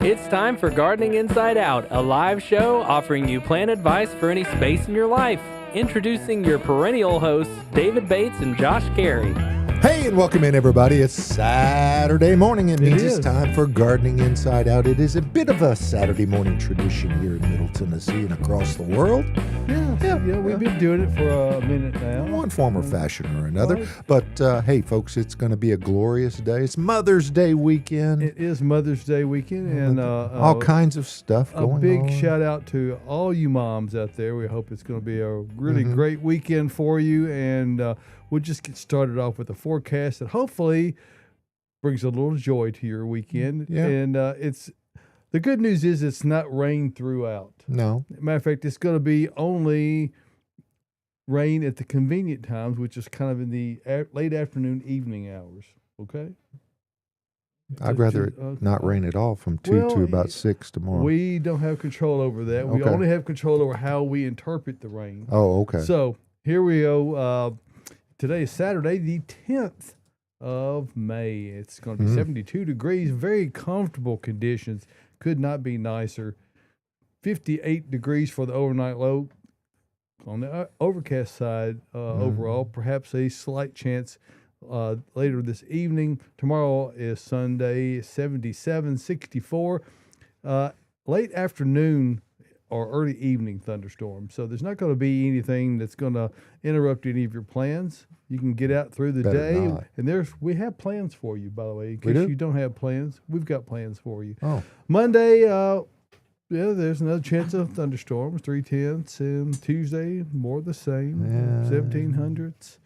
It's time for Gardening Inside Out, a live show offering you plant advice for any space in your life. Introducing your perennial hosts, David Bates and Josh Carey. Hey, and welcome in, everybody. It's Saturday morning. It means it's time for Gardening Inside Out. It is a bit of a Saturday morning tradition here in Middle Tennessee and across the world. Yeah, we've been doing it for a minute now. One form or fashion or another. Right. But, hey, folks, it's going to be a glorious day. It's Mother's Day weekend. It is Mother's Day weekend. And all kinds of stuff going on. A big shout out to all you moms out there. We hope it's going to be a really great weekend for you. And we'll just get started off with a forecast that hopefully brings a little joy to your weekend. Yeah. And the good news is it's not rain throughout. No. Matter of fact, it's going to be only rain at the convenient times, which is kind of in the late afternoon, evening hours. Okay? I'd rather it not rain at all from 2 to about 6 tomorrow. We don't have control over that. We only have control over how we interpret the rain. Oh, okay. So here we go. Today is Saturday, the 10th of May. It's going to be 72 degrees, very comfortable conditions. Could not be nicer. 58 degrees for the overnight low. On the overcast side, overall, perhaps a slight chance later this evening. Tomorrow is Sunday, 77, 64. Late afternoon or early evening thunderstorms. So there's not going to be anything that's going to interrupt any of your plans. You can get out through the day. Not. And we have plans for you, by the way. In case you don't have plans, we've got plans for you. Oh. Monday, there's another chance of thunderstorms, 3/10, and Tuesday, more the same, 1700s.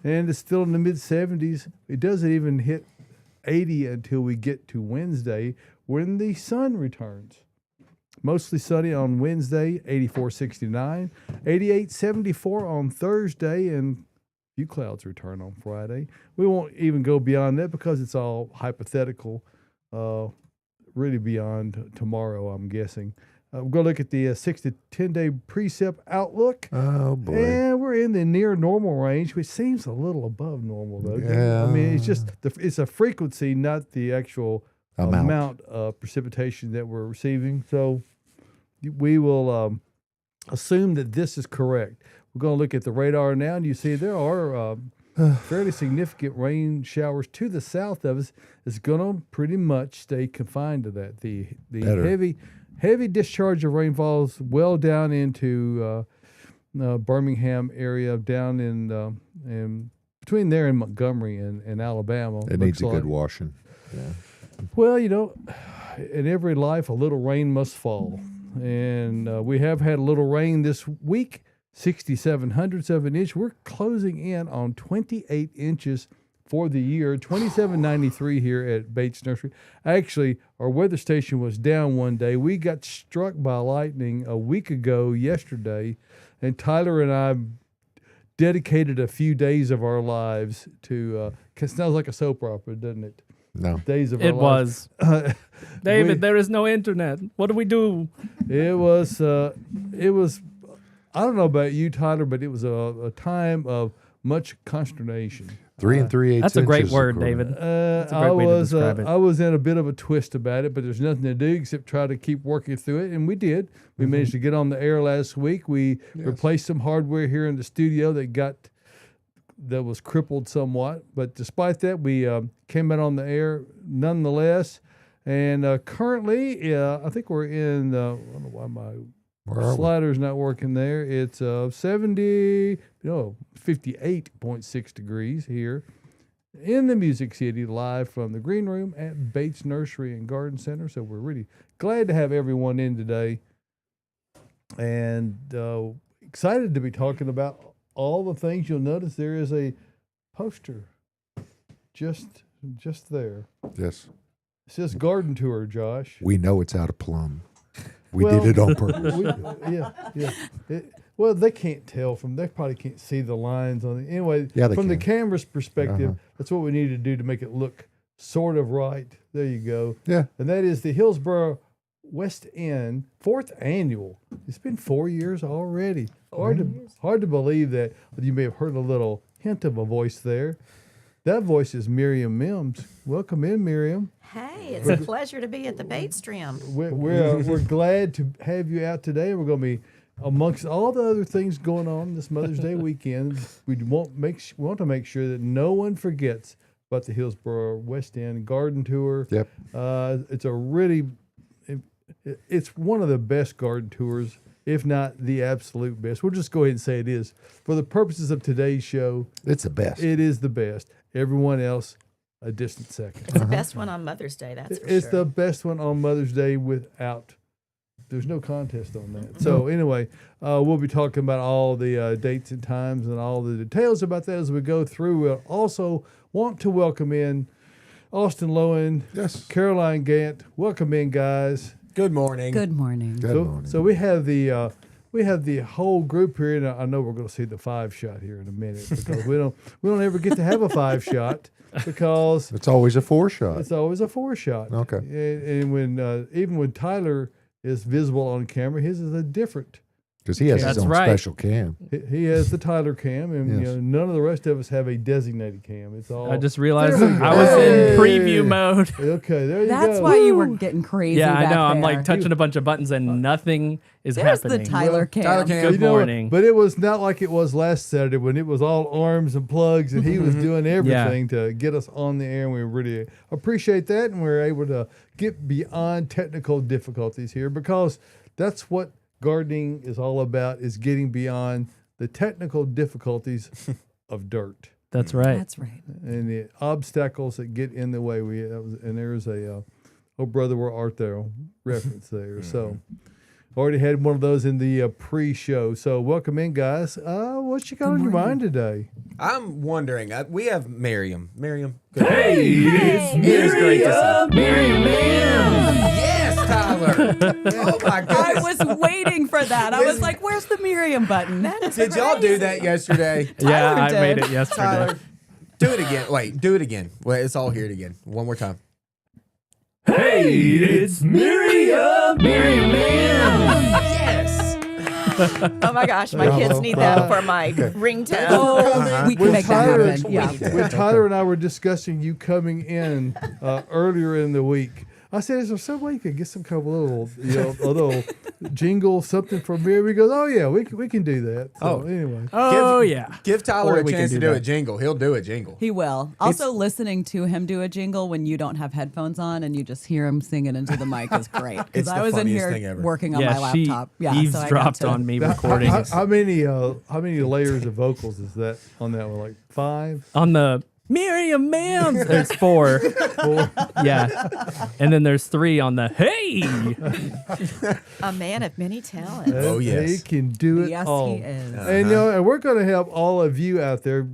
And it's still in the mid-70s. It doesn't even hit 80 until we get to Wednesday when the sun returns. Mostly sunny on Wednesday, 84-69, 88-74 on Thursday, and a few clouds return on Friday. We won't even go beyond that because it's all hypothetical, really beyond tomorrow, I'm guessing. We're going to look at the 6 to 10-day precip outlook. Oh, boy. And we're in the near normal range, which seems a little above normal, though. Yeah. I mean, it's just it's a frequency, not the actual amount of precipitation that we're receiving. So we will assume that this is correct. We're going to look at the radar now, and you see there are fairly significant rain showers to the south of us. It's going to pretty much stay confined to that. The heavy discharge of rainfalls well down into Birmingham area, down in between there and Montgomery and Alabama. It needs a good washing. Yeah. Well, in every life, a little rain must fall. And we have had a little rain this week, 67/100ths of an inch. We're closing in on 28 inches for the year, 27.93 here at Bates Nursery. Actually, our weather station was down one day. We got struck by lightning a week ago yesterday, and Tyler and I dedicated a few days of our lives to it sounds like a soap opera, doesn't it? No. Days of our lives. It was. David, there is no internet. What do we do? It was, I don't know about you, Tyler, but it was a time of much consternation. 3 3/8 That's a great inches, word, David. That's a great way to describe it. I was in a bit of a twist about it, but there's nothing to do except try to keep working through it, and we did. We managed to get on the air last week. We replaced some hardware here in the studio that was crippled somewhat, but despite that, we came out on the air nonetheless. And currently, I think we're in. I don't know why my slider's not working there. It's 58.6 degrees here in the Music City, live from the green room at Bates Nursery and Garden Center. So we're really glad to have everyone in today, and excited to be talking about all the things. You'll notice there is a poster just there. Yes. It says garden tour, Josh. We know it's out of plumb. We did it on purpose. Well, they can't tell they probably can't see the lines on it. Anyway, from the camera's perspective, that's what we need to do to make it look sort of right. There you go. Yeah. And that is the Hillsborough West End 4th annual. It's been 4 years already. Hard to believe that. You may have heard a little hint of a voice there. That voice is Miriam Mims. Welcome in, Miriam. Hey, it's a pleasure to be at the Bates Trim. We're glad to have you out today. We're going to be amongst all the other things going on this Mother's Day weekend. We want to make sure that no one forgets about the Hillsboro West End Garden Tour. Yep. It's one of the best garden tours, if not the absolute best. We'll just go ahead and say it is. For the purposes of today's show, It's the best. it is the best. Everyone else, a distant second. It's the best one on Mother's Day, that's for It's sure. the best one on Mother's Day there's no contest on that. So anyway, we'll be talking about all the dates and times and all the details about that as we go through. We'll also want to welcome in Austin Lowen, Yes. Caroline Gant. Welcome in, guys. Good morning. Good morning. Good morning. So we have the whole group here, and I know we're going to see the 5-shot here in a minute because we don't ever get to have a 5-shot because It's always a 4-shot. it's always a 4-shot. Okay. And when even when Tyler is visible on camera, his is a different. Because he has That's his own right. special cam. He has the Tyler cam, and Yes. none of the rest of us have a designated cam. It's all. I just realized There we I was in go. preview mode. Okay, there you go. That's why you were getting crazy. Yeah, I back know. I'm there. like touching a bunch of buttons and nothing is There's happening. the Tyler cam. Tyler cam. Good You know, morning. but it was not like it was last Saturday when it was all arms and plugs, and he was doing everything to get us on the air. And we really appreciate that, and we were able to get beyond technical difficulties here because that's what gardening is all about: is getting beyond the technical difficulties of dirt That's right. That's right. and the obstacles that get in the way. And there's a "Oh Brother, Where Art Thou" reference there. So already had one of those in the pre-show. So welcome in, guys. What you got on your mind today? I'm wondering. We have Miriam. Miriam. Hey, it's It's great to see you. Miriam. Yes, Tyler. Oh my I goodness. was waiting for that. I was like, "Where's the Miriam button?" Did y'all do that yesterday? Yeah, I Tyler made did. it yesterday. Tyler, do it again. Wait, do it again. Wait, it's all here again. One more time. Hey, it's Miriam. Yes. Oh my gosh, my kids need that for my ringtone. Oh, we can When make that Tyler- happen. Yeah. When Tyler and I were discussing you coming in earlier in the week, I said, "Is there some way you could get some kind of a little jingle, something from Miriam?" He goes, "Oh yeah, we can do that." So, Oh. anyway, Oh, yeah. Give Tyler Or a we can chance do to do that. a jingle. He'll do a jingle. He will. Also, listening to him do a jingle when you don't have headphones on and you just hear him singing into the mic is great. It's Because the I was in funniest here thing ever. working on Yeah, my she laptop. Yeah, eavesdropped so I got to, on me Now, recording how many layers of vocals is that on that one? Like 5? on the Miriam Mims. There's 4. 4? Yeah. And then there's 3 on the hey. A man of many talents. Oh, yes. He can do it Yes, all. he is. And and we're going to help all of you out there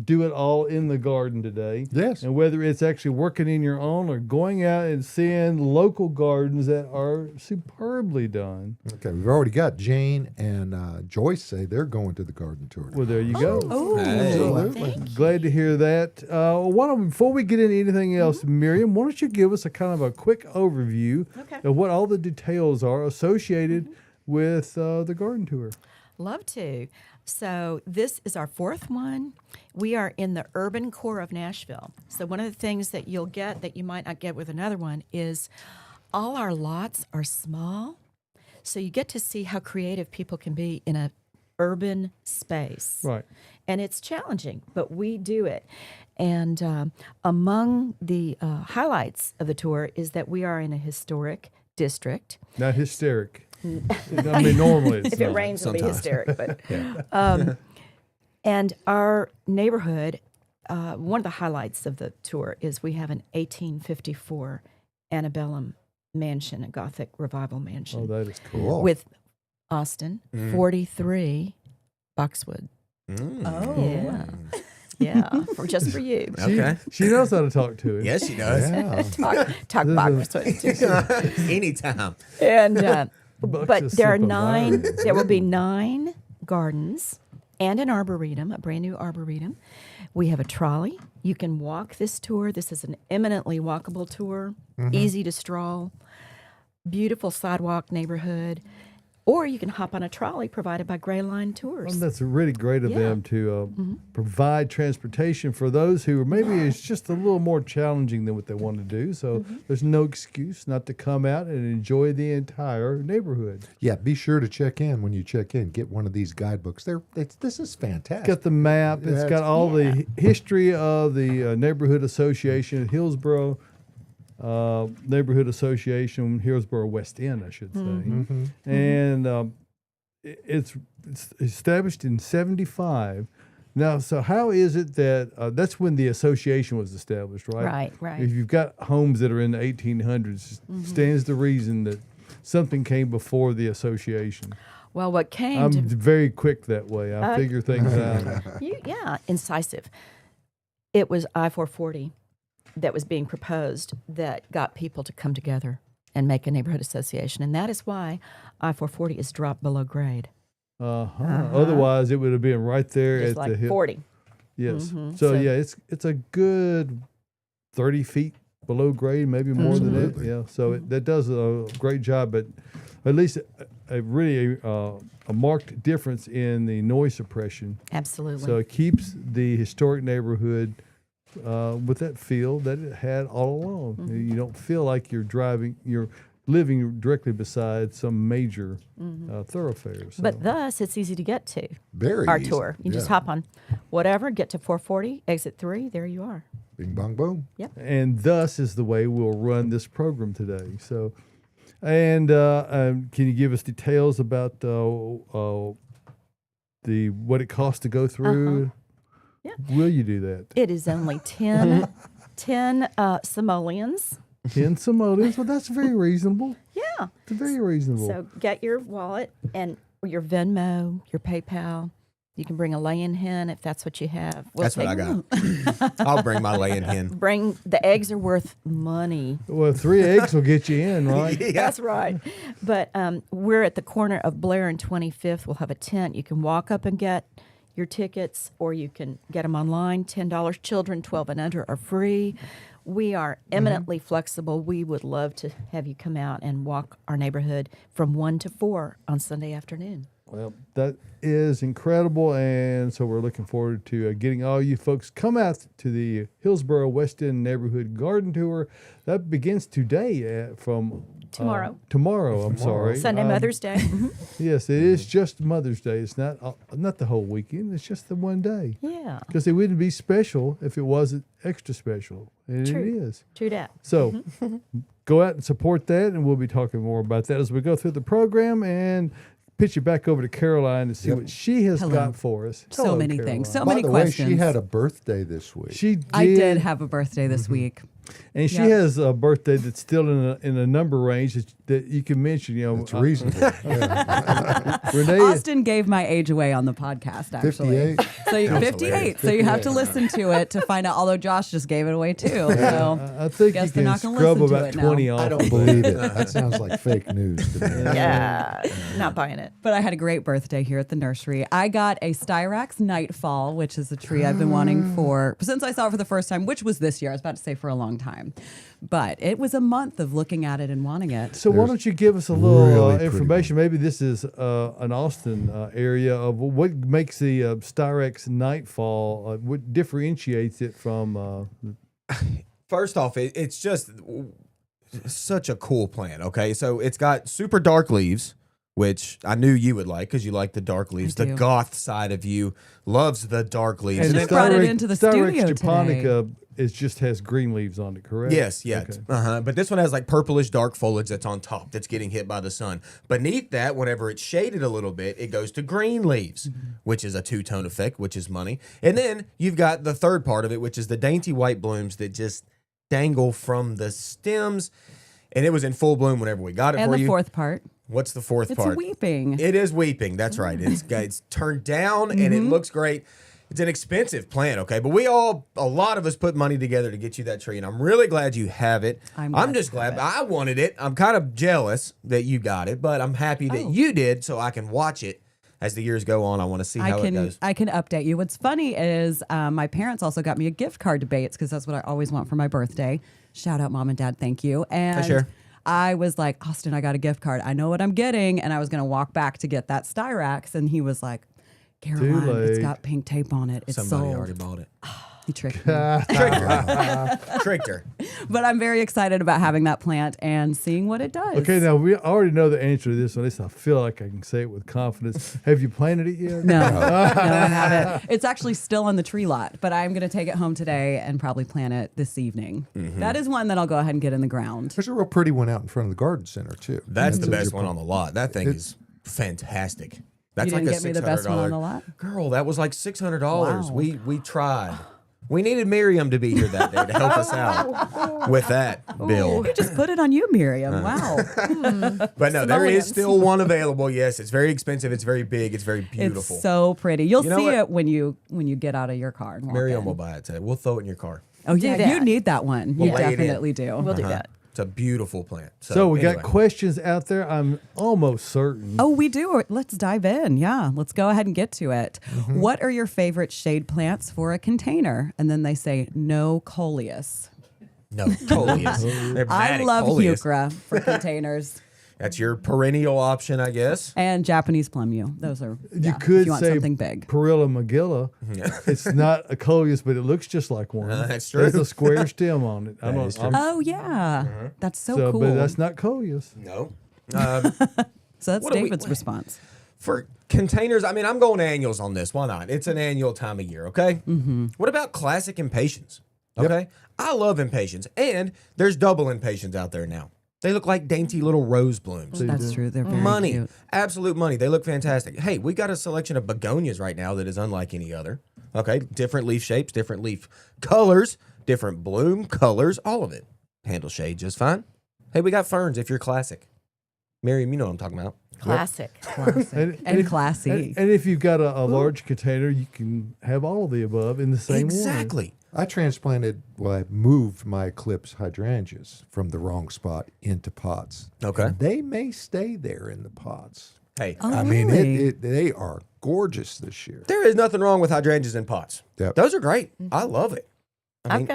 do it all in the garden today. Yes. And whether it's actually working in your own or going out and seeing local gardens that are superbly done. Okay, we've already got Jane and Joyce say they're going to the garden tour. Well, there you go. Oh, Hey. Absolutely. Glad to hear that. Before we get into anything else, Miriam, why don't you give us a kind of a quick overview Okay. of what all the details are associated with the garden tour? Love to. So this is our 4th one. We are in the urban core of Nashville. So one of the things that you'll get that you might not get with another one is all our lots are small. So you get to see how creative people can be in a urban space. Right. And it's challenging, but we do it. And among the highlights of the tour is that we are in a historic district. Not hysteric. I mean, normally it's If it not. rains, it'll be sometimes. hysteric. But and our neighborhood, one of the highlights of the tour is we have an 1854 antebellum mansion, a Gothic revival mansion, Oh, that is cool. Cool. with Austin 43 boxwood. Oh. Yeah, just for you. Okay. She knows how to talk to him. Yes, she does. Yeah. Talk boxwood. Anytime. And Bucks but a there are sip of 9. wine. There will be 9 gardens and an arboretum, a brand new arboretum. We have a trolley. You can walk this tour. This is an eminently walkable tour, easy to stroll, beautiful sidewalk neighborhood. Or you can hop on a trolley provided by Gray Line Tours. Well, that's really great of Yeah. them to provide transportation for those who maybe it's just a little more challenging than what they want to do. So there's no excuse not to come out and enjoy the entire neighborhood. Yeah, be sure to check in when you check in. Get one of these guidebooks. This is fantastic. It's got the map. It's got all the history of the neighborhood association, Hillsborough Neighborhood Association, Hillsborough West End, I should say. And it's established in 1975. Now, so how is it that that's when the association was established, right? Right. If you've got homes that are in the 1800s, stands to reason that something came before the association. Well, what came I'm to very quick that way. I figure things out. incisive. It was I-440 that was being proposed that got people to come together and make a neighborhood association. And that is why I-440 is dropped below grade. Otherwise, it would have been right there It's at like the hill. 40. Yes. Mhm. So So- yeah, it's a good 30 feet below grade, maybe more than that. Absolutely. Yeah. So that does a great job, but at least a marked difference in the noise suppression. Absolutely. So it keeps the historic neighborhood with that feel that it had all along. You don't feel like you're living directly beside some major thoroughfares. So. But thus, it's easy to get to Very our easy. tour. You just Yeah. hop on whatever, get to 440, exit 3, there you are. Bing, bong, boom. And thus is the way we'll run this program today. So, and can you give us details about what it costs to go through? Yeah. Will you do that? It is only 10 simoleons. 10 simoleons? Well, that's very reasonable. Yeah. It's very reasonable. So get your wallet and your Venmo, your PayPal. You can bring a laying hen if that's what you have. We'll That's what I got. I'll bring my laying hen. Bring the eggs are worth money. Well, 3 eggs will get you in, right? That's right. But we're at the corner of Blair and 25th. We'll have a tent. You can walk up and get your tickets, or you can get them online. $10. Children 12 and under are free. We are eminently flexible. We would love to have you come out and walk our neighborhood from 1 to 4 on Sunday afternoon. Well, that is incredible, and so we're looking forward to getting all you folks come out to the Hillsborough West End Neighborhood Garden Tour. That begins today from Tomorrow. Tomorrow, I'm sorry. Sunday, Mother's Day. Yes, it is just Mother's Day. It's not the whole weekend. It's just the one day. Yeah. Because it wouldn't be special if it wasn't extra special, and True. it is. True that. So go out and support that, and we'll be talking more about that as we go through the program and pitch you back over to Caroline to see what she has Hello. got for us. So Hello, many Caroline. things. So By many the way, questions. she had a birthday this week. She did. I did have a birthday this week. And she Yep. has a birthday that's still in a number range that you can mention. You know, It's reasonable. Yeah. Renee. Austin gave my age away on the podcast, actually. 58. So you, That's 58. hilarious. So you have to listen to it to find out. Although Josh just gave it away too. So I think guess you they're can not gonna scrub listen to about it now. 20 off. I don't believe it. That sounds like fake news to me. Yeah. Not buying it. But I had a great birthday here at the nursery. I got a Styrax Nightfall, which is a tree I've been wanting since I saw it for the first time, which was this year. I was about to say for a long time. But it was a month of looking at it and wanting it. So why There's don't you give us a little really pretty information? Maybe this is an Austin area of what makes the Styrax Nightfall, what differentiates it from... First off, it's just such a cool plant, okay? So it's got super dark leaves, which I knew you would like because you like the dark leaves. I The do. goth side of you loves the dark leaves. And And just brought it Styrax- into the Styrax studio japonica just has green leaves on it, correct? yes. Okay. But this one has like purplish dark foliage that's on top that's getting hit by the sun. Beneath that, whenever it's shaded a little bit, it goes to green leaves, which is a two-tone effect, which is money. And then you've got the third part of it, which is the dainty white blooms that just dangle from the stems. And it was in full bloom whenever we got it And for the you. fourth part, What's the fourth it's part? weeping. It is weeping. That's right. It's turned down and it looks great. It's an expensive plant, okay? But a lot of us put money together to get you that tree, and I'm really glad you have it. I'm just glad glad. to have I wanted it. I'm kind of jealous that you got it, but I'm happy that you did so I can watch it as the years go on. I want to see how it goes. I can update you. What's funny is my parents also got me a gift card to Bates because that's what I always want for my birthday. Shout out, Mom and Dad. Thank you. And Sure. I was like, Austin, I got a gift card. I know what I'm getting. And I was going to walk back to get that Styrax. And he was like, Caroline, it's late. got pink tape on it. It's Somebody sold. already bought it. He tricked me. Tricked her. But I'm very excited about having that plant and seeing what it does. Okay, now we already know the answer to this one. At least I feel like I can say it with confidence. Have you planted it yet? No, no, I haven't. It's actually still on the tree lot, but I'm going to take it home today and probably plant it this evening. That is one that I'll go ahead and get in the ground. There's a real pretty one out in front of the garden center too. That's the best one on the lot. That thing is fantastic. That's You like didn't a get me the best one on the $600. lot? Girl, that was like $600. Wow. We tried. We needed Miriam to be here that day to help us out with that bill. We just put it on you, Miriam. Wow. But no, there is Simoleons. still one available. Yes, it's very expensive. It's very big. It's very beautiful. It's so pretty. You'll You know see what? it when you get out of your car and walk Miriam in. will buy it today. We'll throw it in your car. Oh yeah, that. you need that one. We'll You lay it in. definitely do. We'll do that. It's a beautiful plant. So we anyway. got questions out there. I'm almost certain. Oh, we do. Let's dive in. Yeah, let's go ahead and get to it. What are your favorite shade plants for a container? And then they say no coleus. No, coleus. They're I bad at love coleus. heuchera for containers. That's your perennial option, I guess. And Japanese plum yew. Those are You if could you want say something big. Perilla Magilla. It's not a coleus, but it looks just like one. That's true. There's a square stem on it. That is true. Oh yeah, that's so cool. But that's not coleus. No. So that's What do we- David's response. For containers, I mean, I'm going annuals on this. Why not? It's an annual time of year, okay? What about classic impatiens? Okay? I love impatiens. And there's double impatiens out there now. They look like dainty little rose blooms. That's true. They're very Money. cute. Absolute money. They look fantastic. Hey, we got a selection of begonias right now that is unlike any other. Okay? Different leaf shapes, different leaf colors, different bloom colors, all of it. Handle shade just fine. Hey, we got ferns if you're classic. Miriam, you know what I'm talking about. Classic. And if- classy. And if you've got a large container, you can have all of the above in the same one. Exactly. I I moved my Eclipse hydrangeas from the wrong spot into pots. Okay. And they may stay there in the pots. Hey, Oh, I mean, really? they are gorgeous this year. there is nothing wrong with hydrangeas in pots. Yep. Those are great. I love it. I mean, I've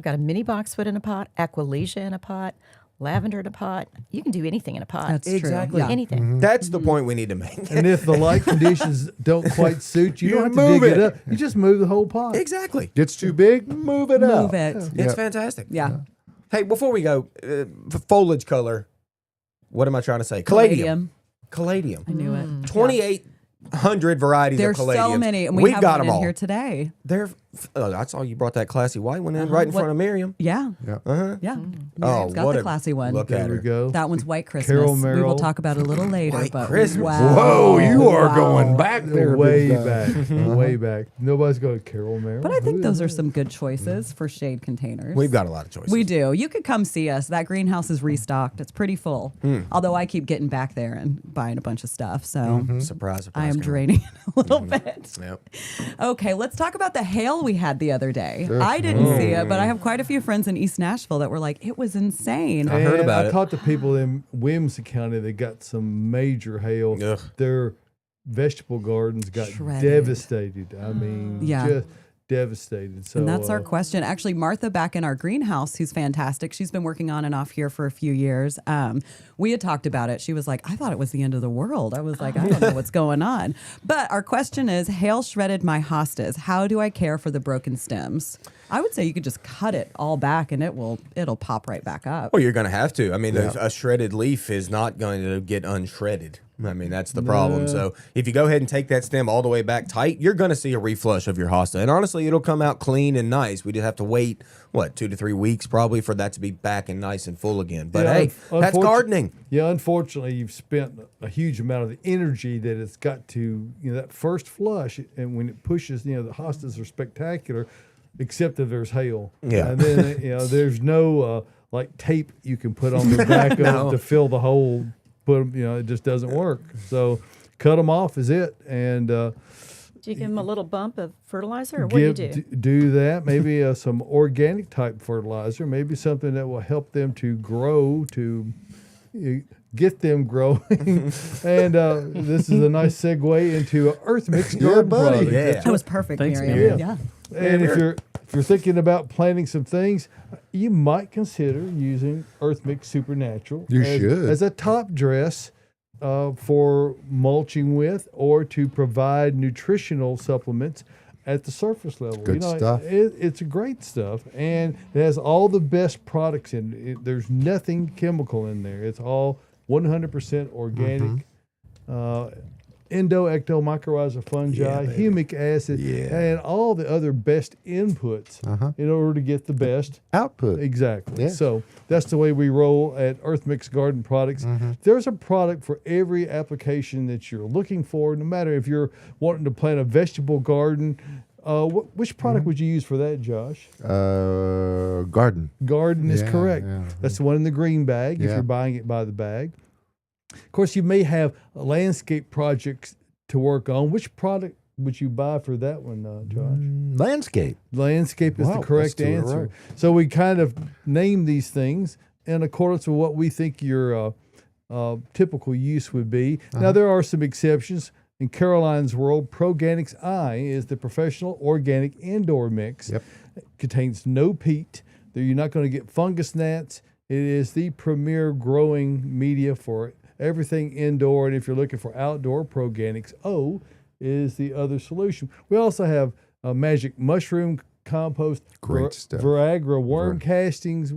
got a mini boxwood in a pot, Aquilegia in a pot, lavender in a pot. You can do anything in a pot. That's Exactly. true. Yeah. anything. that's the point we need to make. And if the light conditions don't quite suit you, You don't have to move dig it it. up. You just move the whole pot. Exactly. Gets too big, move it up. Move it. It's Yeah. fantastic. Yeah. Hey, before we go, foliage color. What am I trying to say? Caladium. Caladium. I knew it. 2,800 varieties There's of caladiums. so many, and We've have got one them in all. here today. They're. I saw you brought that classy white one in right in What- front of Miriam. Yeah. Uh-huh. Yeah. Oh, Miriam's got what the a classy one. Look There at we her. go. That one's White Christmas. Carol We will Merrill. talk about it a little later. White but Christmas. Wow. Whoa, you are Wow. going back there. Way big guy. back. Way back. Nobody's going to Carol Merrill. But I think Who those is are that? some good choices for shade containers. We've got a lot of choices. We do. You could come see us. That greenhouse is restocked. It's pretty full. Although I keep getting back there and buying a bunch of stuff. So Surprise, surprise. I am Cameron. draining it a little bit. Yep. Okay, let's talk about the hail we had the other day. I didn't see it, but I have quite a few friends in East Nashville that were like, it was insane. I heard And about I it. talked to people in Williamson County that got some major hail. Ugh. Their vegetable gardens got Shredded. devastated. I mean, Yeah. just devastated. So And that's our question. Actually, Martha back in our greenhouse, who's fantastic. She's been working on and off here for a few years. We had talked about it. She was like, I thought it was the end of the world. I was like, I don't know what's going on. But our question is, hail shredded my hostas. How do I care for the broken stems? I would say you could just cut it all back and it'll pop right back up. Well, you're going to have to. I mean, a shredded leaf is not going to get unshredded. I mean, that's the problem. So if you go ahead and take that stem all the way back tight, you're going to see a reflush of your hosta. And honestly, it'll come out clean and nice. We just have to wait, 2 to 3 weeks probably for that to be back and nice and full again. But Yeah, hey, that's gardening. Yeah, unfortunately, you've spent a huge amount of the energy that it's got to, that first flush. And when it pushes, the hostas are spectacular, except that there's hail. Yeah. And then, there's no like tape you can put on the back of it to fill the hole. Put them, it just doesn't work. So cut them off is it. And Do you give them a little bump of fertilizer, or what do you do? do that. Maybe some organic type fertilizer. Maybe something that will help them to grow, to get them growing. And this is a nice segue into Earth Mix garden buddy. product. Yeah. That was perfect, Thanks, Miriam. Miriam. Yeah. And if you're thinking about planting some things, you might consider using Earth Mix Supernatural You should. as a top dress for mulching with, or to provide nutritional supplements at the surface level. Good stuff. It's great stuff, and it has all the best products in it. There's nothing chemical in there. It's all 100% organic. Endo-ecto mycorrhiza fungi, humic acid, and all the other best inputs in order to get the best output. Exactly. Yeah. So that's the way we roll at Earth Mix Garden Products. There's a product for every application that you're looking for, no matter if you're wanting to plant a vegetable garden. Which product would you use for that, Josh? Garden. Garden is correct. Yeah. That's the one in the green bag if Yeah. you're buying it by the bag. Of course, you may have landscape projects to work on. Which product would you buy for that one, Josh? Landscape. Landscape is Wow, the that's correct two in a answer. row. So we kind of name these things in accordance with what we think your typical use would be. Now, there are some exceptions. In Caroline's world, Proganics I is the professional organic indoor mix. Yep. It contains no peat. You're not going to get fungus gnats. It is the premier growing media for everything indoor. And if you're looking for outdoor, Proganics O is the other solution. We also have magic mushroom compost, Great stuff. Viagra worm castings.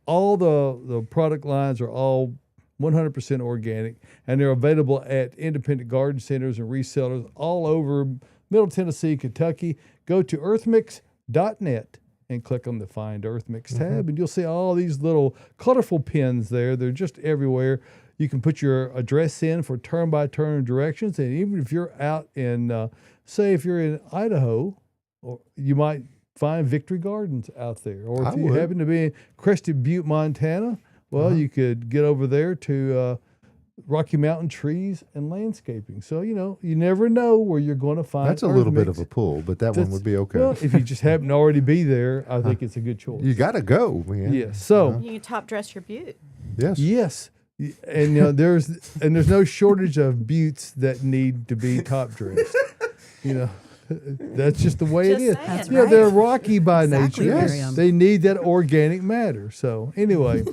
All the product lines are all 100% organic, and they're available at independent garden centers and resellers all over Middle Tennessee, Kentucky. Go to earthmix.net and click on the Find Earth Mix tab, and you'll see all these little colorful pins there. They're just everywhere. You can put your address in for turn-by-turn directions, and even if you're out in, say, if you're in Idaho, or you might find Victory Gardens out there. Or if you happen to be in Crested Butte, Montana, well, you could get over there to Rocky Mountain Trees and Landscaping. So, you never know where you're going to find That's a Earth little bit Mix. of a pull, but that one would be okay. Well, if you just happen to already be there, I think it's a good choice. You got to go, man. Yes. So, You can top dress your butte. Yes. yes. And there's no shortage of buttes that need to be top dressed. That's just the way Just it is. saying, That's They're right. rocky by Exactly, nature. Miriam. They need that organic matter. So anyway,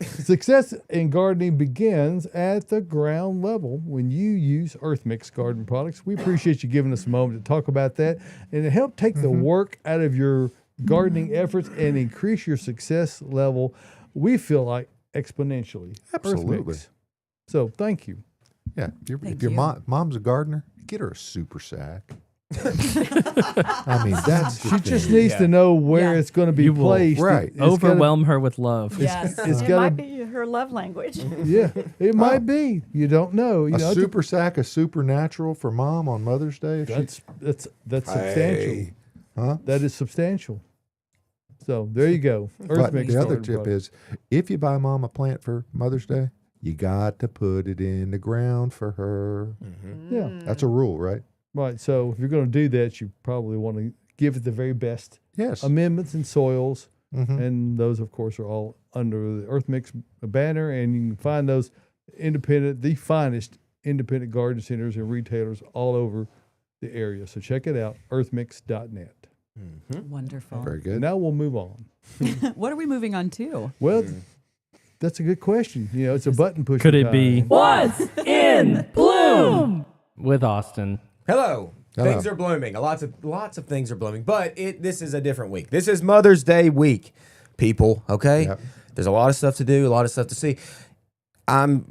success in gardening begins at the ground level when you use Earth Mix garden products. We appreciate you giving us a moment to talk about that and to help take the work out of your gardening efforts and increase your success level. We feel like exponentially. Earth Absolutely. Mix. So thank you. Yeah. Thank If your you. mom's a gardener, get her a super sack. I mean, that's the She just thing. needs to know where Yeah. it's going to be You will placed. right. It's gotta- Overwhelm her with love. Yes. It's It got might to. be her love language. Yeah, it might be. You don't know. You A know, it's super sack of supernatural for mom on Mother's Day. If she- that's substantial. Hey. Huh? That is substantial. So there you go. Earth But Mix the other garden tip product. is, if you buy mom a plant for Mother's Day, you got to put it in the ground for her. Yeah, That's a rule, right? right. So if you're going to do that, you probably want to give it the very best Yes. amendments and soils, Mhm. and those, of course, are all under the Earth Mix banner, and you can find those the finest independent garden centers and retailers all over the area. So check it out, earthmix.net. Wonderful. Very And good. now we'll move on. What are we moving on to? Well, that's a good question. It's a button push. Could it be What's in Bloom with Austin? Hello. Hello. Things are blooming. Lots of things are blooming. But this is a different week. This is Mother's Day week, people. Okay? Yep. There's a lot of stuff to do, a lot of stuff to see. I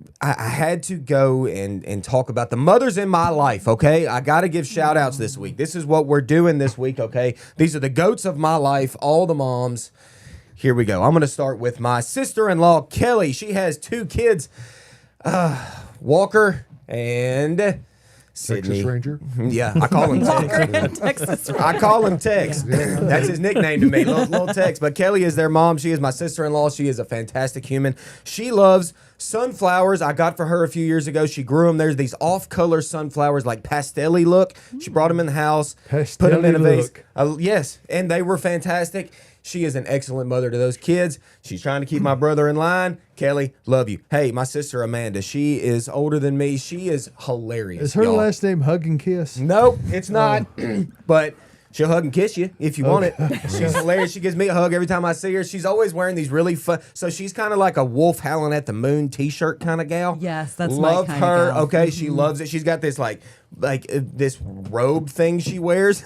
had to go and talk about the mothers in my life, okay? I got to give shout outs this week. This is what we're doing this week, okay? These are the goats of my life, all the moms. Here we go. I'm going to start with my sister-in-law, Kelly. She has 2 kids, Walker and Sydney. Texas Ranger. Yeah, I call him Tex. Texas. I call him Tex. That's his nickname to me, little Tex. But Kelly is their mom. She is my sister-in-law. She is a fantastic human. She loves sunflowers. I got for her a few years ago. She grew them. There's these off-color sunflowers, like pastel-y look. She brought them in the house, put them in a Pastel-y vase. look. Yes, and they were fantastic. She is an excellent mother to those kids. She's trying to keep my brother in line. Kelly, love you. Hey, my sister Amanda, she is older than me. She is hilarious. Is her y'all. last name Hug and Kiss? Nope, it's not. But She'll hug and kiss you if you want it. She's hilarious. She gives me a hug every time I see her. She's always wearing these really fun. So she's kind of like a wolf howling at the moon T-shirt kind of gal. Yes, that's love my her. gal. Okay, she loves it. She's got this like this robe thing she wears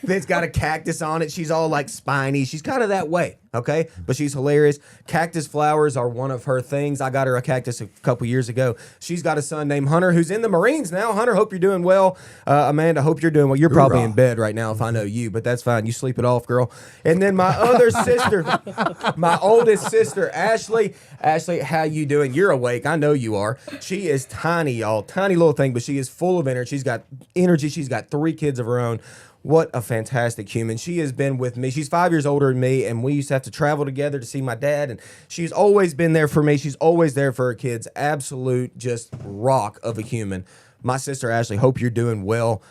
that's got a cactus on it. She's all like spiny. She's kind of that way. Okay, but she's hilarious. Cactus flowers are one of her things. I got her a cactus a couple years ago. She's got a son named Hunter who's in the Marines now. Hunter, hope you're doing well. Amanda, hope you're doing well. You're probably in bed right now if I know you, but that's fine. You sleep it off, girl. And then my other sister, my oldest sister, Ashley. Ashley, how you doing? You're awake. I know you are. She is tiny, y'all. Tiny little thing, but she is full of energy. She's got energy. She's got 3 kids of her own. What a fantastic human. She has been with me. She's 5 years older than me, and we used to have to travel together to see my dad, and she's always been there for me. She's always there for her kids. Absolute just rock of a human. My sister, Ashley, hope you're doing well.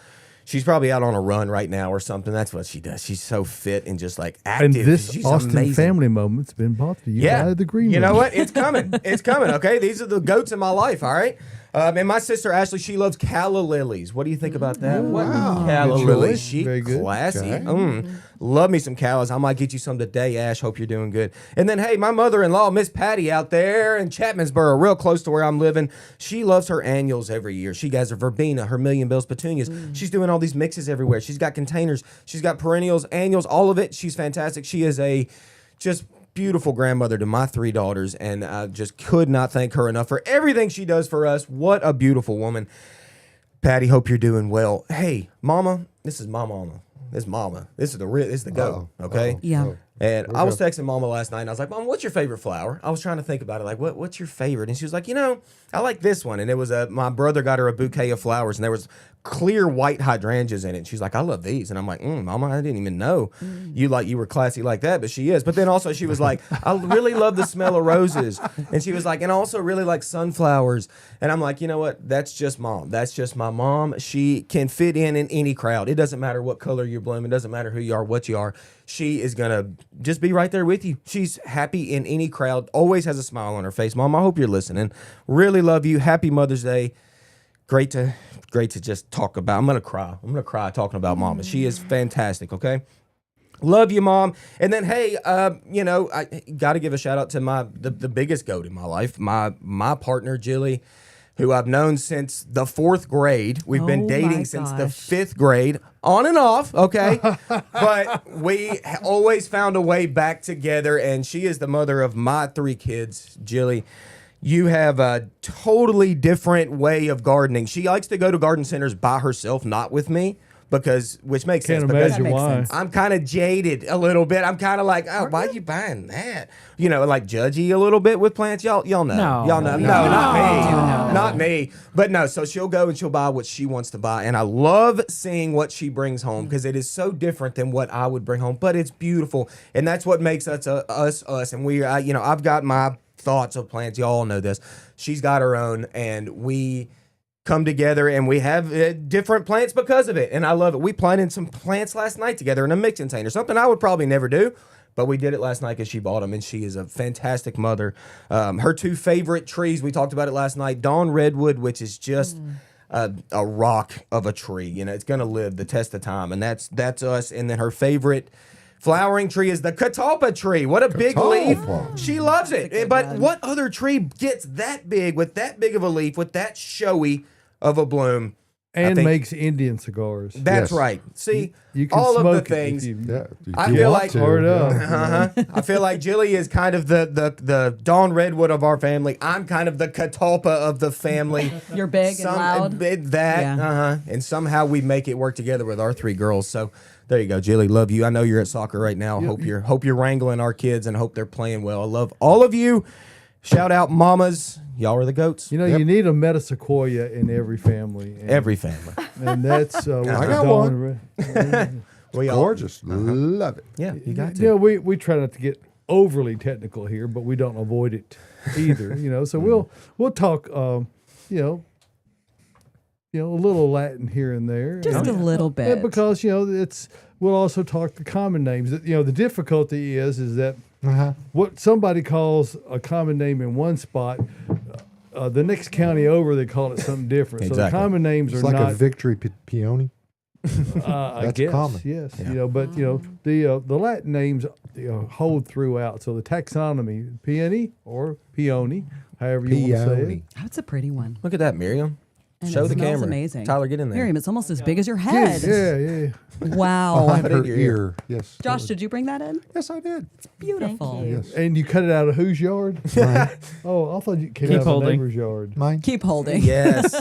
She's probably out on a run right now or something. That's what she does. She's so fit and just like active. And this She's Austin amazing. family moment's been brought to you by the Green You know Room. what? It's coming. It's coming, okay? These are the goats in my life, all right? And my sister, Ashley, she loves calla lilies. What do you think about that? Wow. Calla Good lilies. choice. She Very good. classy. Okay. Love me some callas. I might get you some today, Ash. Hope you're doing good. And then, hey, my mother-in-law, Miss Patty, out there in Chapmansboro, real close to where I'm living, she loves her annuals every year. She has her verbena, her Million Bills petunias. She's doing all these mixes everywhere. She's got containers. She's got perennials, annuals, all of it. She's fantastic. She is a just beautiful grandmother to my 3 daughters, and I just could not thank her enough for everything she does for us. What a beautiful woman. Patty, hope you're doing well. Hey, Mama, this is my mama. This is Mama. This is the goat, okay? Yeah. And I was texting Mama last night, and I was like, Mom, what's your favorite flower? I was trying to think about it, like, what's your favorite? And she was like, I like this one. And it was my brother got her a bouquet of flowers, and there was clear white hydrangeas in it. And she's like, I love these. And I'm like, Mama, I didn't even know you were classy like that, but she is. But then also she was like, I really love the smell of roses. And she was like, and I also really like sunflowers. And I'm like, you know what? That's just Mom. That's just my mom. She can fit in any crowd. It doesn't matter what color you're blooming. It doesn't matter who you are, what you are. She is going to just be right there with you. She's happy in any crowd, always has a smile on her face. Mom, I hope you're listening. Really love you. Happy Mother's Day. Great to just talk about. I'm going to cry talking about Mama. She is fantastic, okay? Love you, Mom. And then, hey, I got to give a shout out to the biggest goat in my life, my partner, Jilly, who I've known since the 4th grade. We've been dating since the 5th grade, on and off, okay? But we always found a way back together, and she is the mother of my 3 kids, Jilly. You have a totally different way of gardening. She likes to go to garden centers by herself, not with me. Which makes sense. Can't Because imagine why. I'm kind of jaded a little bit. I'm kind of like, oh, why are you buying that? Like judgy a little bit with plants. Y'all know. No. Y'all know. No, not me. Not me. But no, so she'll go and she'll buy what she wants to buy. And I love seeing what she brings home because it is so different than what I would bring home. But it's beautiful. And that's what makes us us. And we, I've got my thoughts of plants. Y'all know this. She's got her own. And we come together and we have different plants because of it. And I love it. We planted some plants last night together in a mixing container, something I would probably never do, but we did it last night because she bought them, and she is a fantastic mother. Her 2 favorite trees, we talked about it last night, Dawn Redwood, which is just a rock of a tree. It's going to live the test of time, and that's us. And then her favorite flowering tree is the catalpa tree. What a big leaf. She loves it. But what other tree gets that big with that big of a leaf, with that showy of a bloom? And makes Indian cigars. That's right. See, you can all of the smoke it things. I feel like I feel like Jilly is kind of the Dawn Redwood of our family. I'm kind of the catalpa of the family. You're big and loud. And somehow we make it work together with our 3 girls. So there you go, Jilly. Love you. I know you're at soccer right now. Hope you're wrangling our kids and hope they're playing well. I love all of you. Shout out mamas. Y'all are the goats. You need a metasequoia in every family. And, Every family. And that's I got one. We all, Gorgeous. Love it. yeah, you got to. we try not to get overly technical here, but we don't avoid it either. So we'll talk a little Latin here and there. Just a little bit. Yeah, because we'll also talk the common names. The difficulty is that what somebody calls a common name in one spot, the next county over they call it something different. So the Exactly. common names It's are like not a victory peony. I That's guess, common. yes. But the Latin names hold throughout. So the taxonomy, peony or peony, however you want to say it. Peony. Oh, it's a pretty one. Look at that, Miriam. And Show it the smells camera. amazing. Tyler, get in there. Miriam, it's almost as big as your head. Yeah. Wow. Behind Put it her in your ear. Yes. Josh, did you bring that in? Yes, I did. Beautiful. Thank you. Yes. And you cut it out of whose yard? Mine. Oh, I thought you came Keep out of a holding. neighbor's yard. Mine. Keep holding. Yes.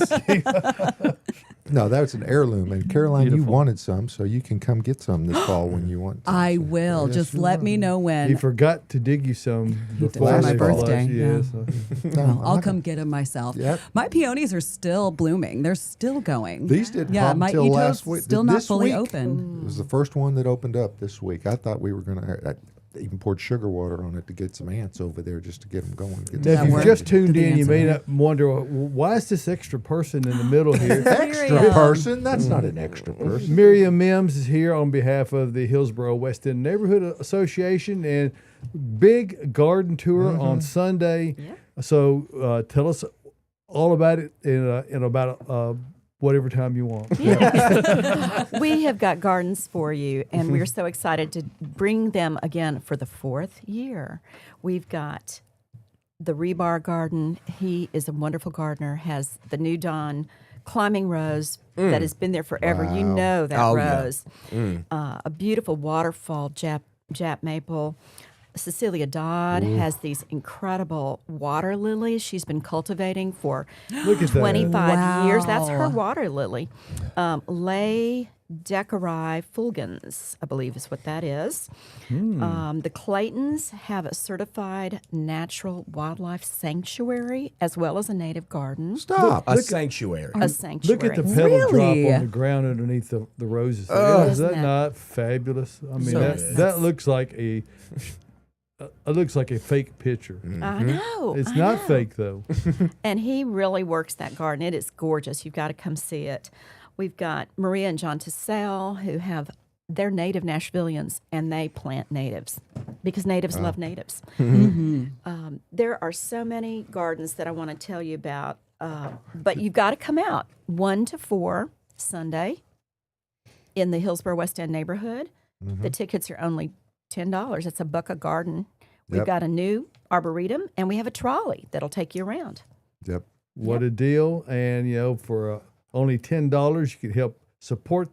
No, that was an heirloom. And Caroline, you Beautiful. wanted some, so you can come get some this fall when you want to. I will. Yes, Just you let will. me know He when. forgot to dig you some before for my they flushed. birthday, yeah. So. No, Well, I'm I'll not come get them myself. Yep. My peonies are still blooming. They're still going. These didn't Yeah, pop my till Ito's last week. still not This fully week, open. It was the first one that opened up this week. I thought we were going to. I even poured sugar water on it to get some ants over there just to get them going. Get Now, that if you've work? just tuned Did the in, you may answer. not wonder why is this extra person in the middle here. extra Miriam. person? That's not an extra person. Miriam Mims is here on behalf of the Hillsborough West End Neighborhood Association and big garden tour on Sunday. Yeah. So tell us all about it in about whatever time you want. We have got gardens for you, and we're so excited to bring them again for the 4th year. We've got the Rebar Garden. He is a wonderful gardener, has the New Dawn climbing rose that has been there forever. You Wow. know that Oh, yeah. rose. A beautiful waterfall Jap maple. Cecilia Dodd has these incredible water lilies she's been cultivating for Look at that. 25 years. That's her Wow. water lily. Lay Decorai fulgens, I believe is what that is. The Claytons have a certified natural wildlife sanctuary as well as a native garden. Stop. A sanctuary. A sanctuary. Look at the petal Really? drop on the ground underneath the roses. Oh. Is that Isn't that- not fabulous? I mean, So that good. looks like a fake picture. I know. It's I not know. fake though. And he really works that garden. It is gorgeous. You've got to come see it. We've got Maria and John Tissell who they're native Nashvillians and they plant natives because natives love natives. There are so many gardens that I want to tell you about, but you've got to come out 1 to 4 Sunday in the Hillsborough West End neighborhood. The tickets are only $10. It's $1 a garden. We've Yep. got a new arboretum and we have a trolley that'll take you around. Yep. What a deal! And for only $10, you can help support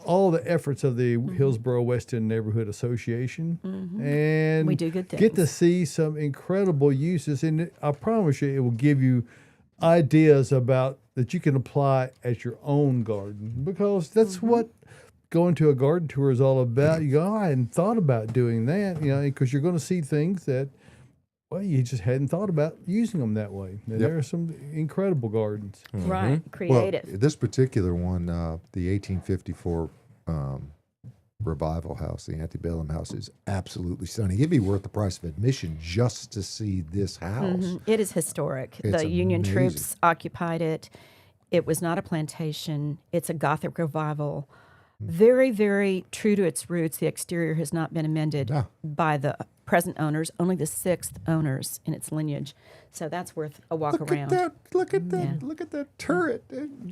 all the efforts of the Hillsborough West End Neighborhood Association, and We do good Get to things. see some incredible uses, and I promise you, it will give you ideas about that you can apply at your own garden because that's what going to a garden tour is all about. You go, oh, I hadn't thought about doing that, because you're going to see things that, well, you just hadn't thought about using them that way. And there are some incredible gardens. Right, Well, creative. this particular one, the 1854 Revival House, the antebellum house, is absolutely stunning. It'd be worth the price of admission just to see this house. It is historic. It's The Union amazing. troops occupied it. It was not a plantation. It's a Gothic revival. Very, very true to its roots. The exterior has not been amended Yeah. by the present owners, only the 6th owners in its lineage. So that's worth a walk Look around. at that! Look at that! Yeah. Look at that turret!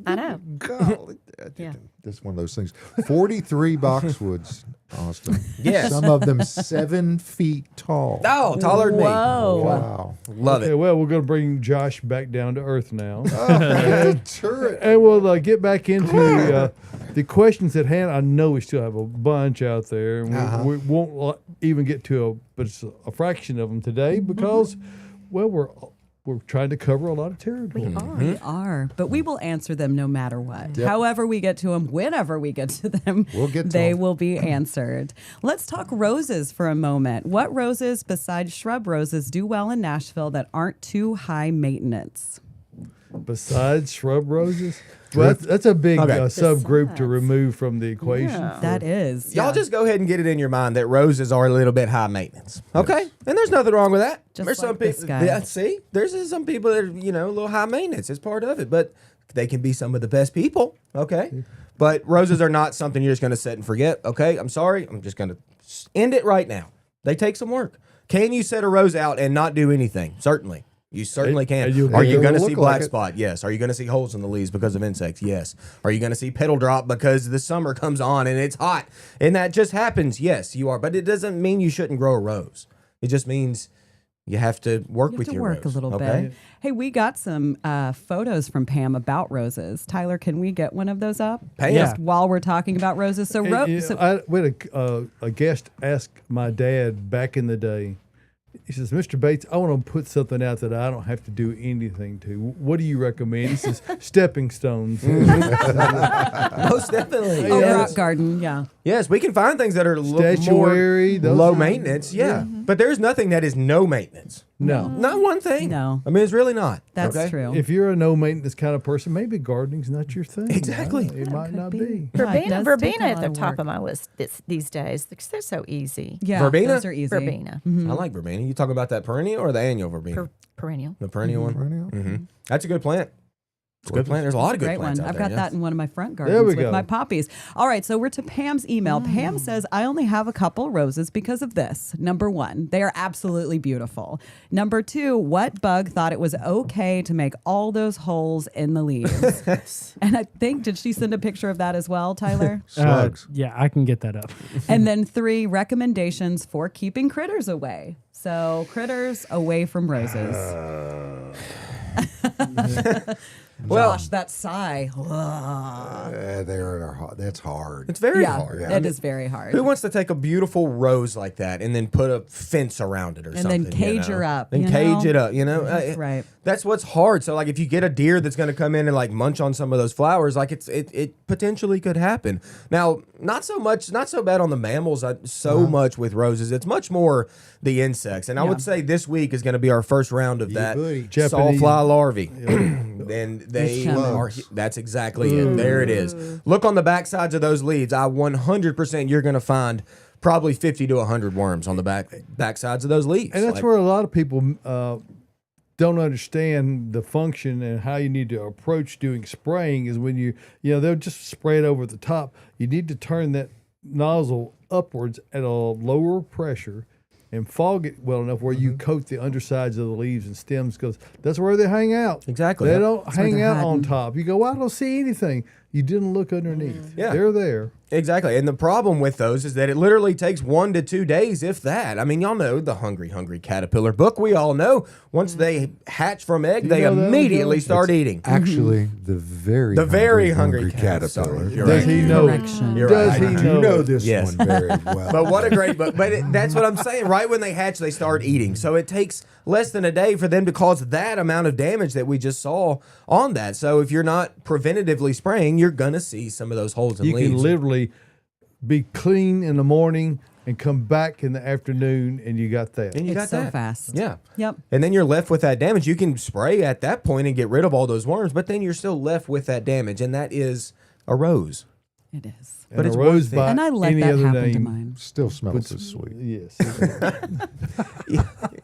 I know. Golly, Yeah. that's one of those things. 43 boxwoods, Austin. Yes. Some of them 7 feet tall. Oh, taller than me. Whoa. Wow! Love Okay, it. well, we're going to bring Josh back down to earth now. The turret. And we'll get back into the questions at hand. I know we still have a bunch out there, and we won't even get to but it's a fraction of them today because, well, we're trying to cover a lot of territory. We are, but we will answer them no matter what. However we get to them, whenever we get to them, We'll get to they 'em. will be answered. Let's talk roses for a moment. What roses besides shrub roses do well in Nashville that aren't too high maintenance? Besides shrub roses, well, that's a big Okay. subgroup to Besides. remove from the equation. Yeah. That is. Y'all yeah. just go ahead and get it in your mind that roses are a little bit high maintenance. Okay? And there's nothing wrong with that. Just there's like some this people guy. Yeah, see? There's some people that are, a little high maintenance. It's part of it, but they can be some of the best people. Okay? But roses are not something you're just going to set and forget. Okay? I'm sorry. I'm just going to end it right now. They take some work. Can you set a rose out and not do anything? Certainly. You certainly can. and you- Are you They're going to gonna see look like black it. spot? Yes. Are you going to see holes in the leaves because of insects? Yes. Are you going to see petal drop because the summer comes on and it's hot and that just happens? Yes, you are. But it doesn't mean you shouldn't grow a rose. It just means you have to work You have with to your work rose, a little okay? bit. Hey, we got some photos from Pam about roses. Tyler, can we get one of those up? Pam. Just while we're talking about roses. So, We had a guest ask my dad back in the day. He says, "Mr. Bates, I want to put something out that I don't have to do anything to. What do you recommend?" He says, "Stepping stones." Most definitely. oh, yes. rock garden, yeah. Yes, we can find things that are Statuary, more those low are- maintenance. Yeah. But there's nothing that is no maintenance. No. Not one thing. No. I mean, it's really not. That's okay? true. If you're a no maintenance kind of person, maybe gardening's not your thing. Exactly. It might could not be. be. Yeah, it Verbena, does take verbena a at lot the of top work. of my list these days because they're so easy. Yeah, Verbena? those are easy. Verbena, I like verbena. You talking about that perennial or the annual verbena? perennial. The perennial one? Perennial? Mm-hmm. That's a good plant. It's a good plant. There's a lot of good Great plants one. out I've there. got that yes. in one of my front There gardens we with go. my poppies. All right, so we're to Pam's email. Pam says, I only have a couple roses because of this. Number one, they are absolutely beautiful. Number two, what bug thought it was okay to make all those holes in the leaves? And I think, did she send a picture of that as well, Tyler? Slugs. Yeah, I can get that up. And then three, recommendations for keeping critters away. So critters away from roses. Well, Gosh, that sigh. That's hard. it's very Yeah, hard. it is very hard. Who wants to take a beautiful rose like that and then put a fence around it or And something? then cage you know? her up, And you cage know? it up, you know? That's right. That's what's hard. So, like, if you get a deer that's going to come in and, like, munch on some of those flowers, like, it potentially could happen. Now, not so bad on the mammals, much with roses. It's much more the insects. And I would say this week is going to be our first round of that buddy. Japanese- sawfly larvae. And they coming. are, that's exactly it. There it is. Look on the back sides of those leaves. 100% you're going to find probably 50 to 100 worms on the back sides of those leaves. And that's Like, where a lot of people don't understand the function and how you need to approach doing spraying is when they'll just spray it over the top. You need to turn that nozzle upwards at a lower pressure and fog it well enough where you coat the undersides of the leaves and stems because that's where they hang out. Exactly. They Yep. don't where hang they're out on hiding. top. You go, well, I don't see anything. You didn't look underneath. Yeah. They're there. Exactly. And the problem with those is that it literally takes 1 to 2 days, if that. I mean, y'all know the Hungry Caterpillar book. We all know once they hatch from egg, You they know that, immediately Joe? start eating. Actually, the very hungry caterpillar. You're Does right. he know? Correction. You're Does right. he I know? do know this Yes. one very well. But what a great book. But that's what I'm saying. Right when they hatch, they start eating. So it takes less than a day for them to cause that amount of damage that we just saw on that. So if you're not preventatively spraying, you're going to see some of those holes in You leaves. can literally be clean in the morning and come back in the afternoon and you got that. And you It's got so that. fast. Yeah. Yep. And then you're left with that damage. You can spray at that point and get rid of all those worms, but then you're still left with that damage, and that is a rose. It is. But and it's a one rose thing. by And I let any that other happen to name. mine. Still smells puts- as sweet. Yes.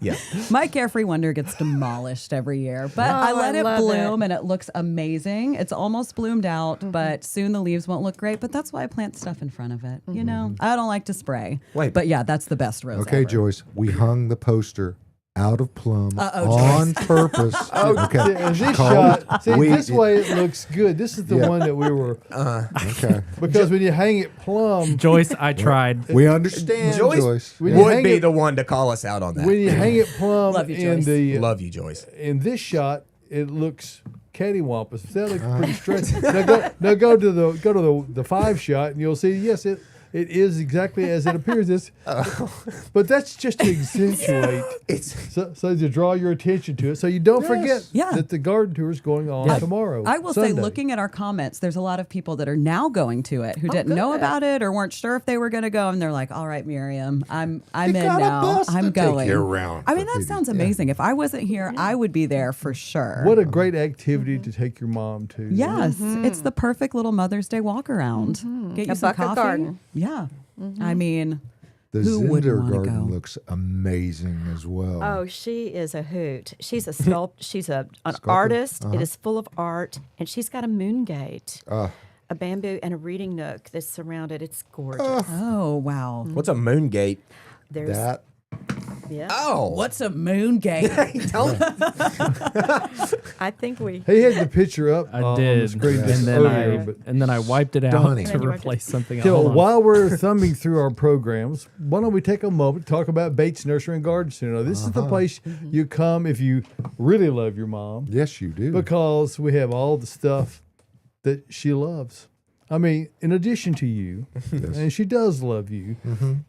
Yeah. My Carefree Wonder gets demolished every year, but I Oh, let I it love bloom and it looks amazing. It's almost bloomed out, but soon the leaves won't look great. But that's why I plant stuff in front of it. You know, I don't like to spray. Wait. But yeah, that's the best rose. Okay, ever. Joyce, we hung the poster out of plum Uh-oh, on purpose. Okay. And this Called- shot, see, we- this way it looks good. This is the Yeah. one that we were, Okay. because when you hang it plumb, Joyce, I tried. We understand, Joyce. when you would hang be it- the one to call us out on that. when you hang it plumb Love you, in Joyce. Love you, Joyce. in this shot, it looks cattywampus. That looks pretty straight. Now go to the 5 shot, and you'll see. Yes, it is exactly as it appears. But that's just to accentuate. So to draw your attention to it, so you don't forget Yeah. that the garden tour is going on tomorrow. I will say, Sunday. looking at our comments, there's a lot of people that are now going to it who didn't know about it or weren't sure if they were going to go, and they're like, "All right, Miriam, I'm in got a now. bus I'm to take going." you around I mean, for that people. sounds amazing. If I wasn't here, I would be there for sure. What a great activity to take your mom to. Yes, it's the perfect little Mother's Day walk around. Get you A some bucket coffee. garden. Yeah, I mean, The who wouldn't Zinder wanna garden go? looks amazing as well. Oh, she is a hoot. She's a she's an Sculptor? artist. It is full of art, and she's got a moon gate, a bamboo, and a reading nook that's surrounded. It's gorgeous. oh wow. What's a moon gate? There's That Yeah. Oh, What's a moon gate? Don't. I think we. He had the picture up I on did, the screen and just then earlier, I but and then I wiped it out Donnie. to And then you wiped it. replace something else. So Hold on. while we're thumbing through our programs, why don't we take a moment to talk about Bates Nursery and Garden Center? Now, this is the place you come if you really love your mom, Yes, you do. because we have all the stuff that she loves. I mean, in addition to you, and she does love you,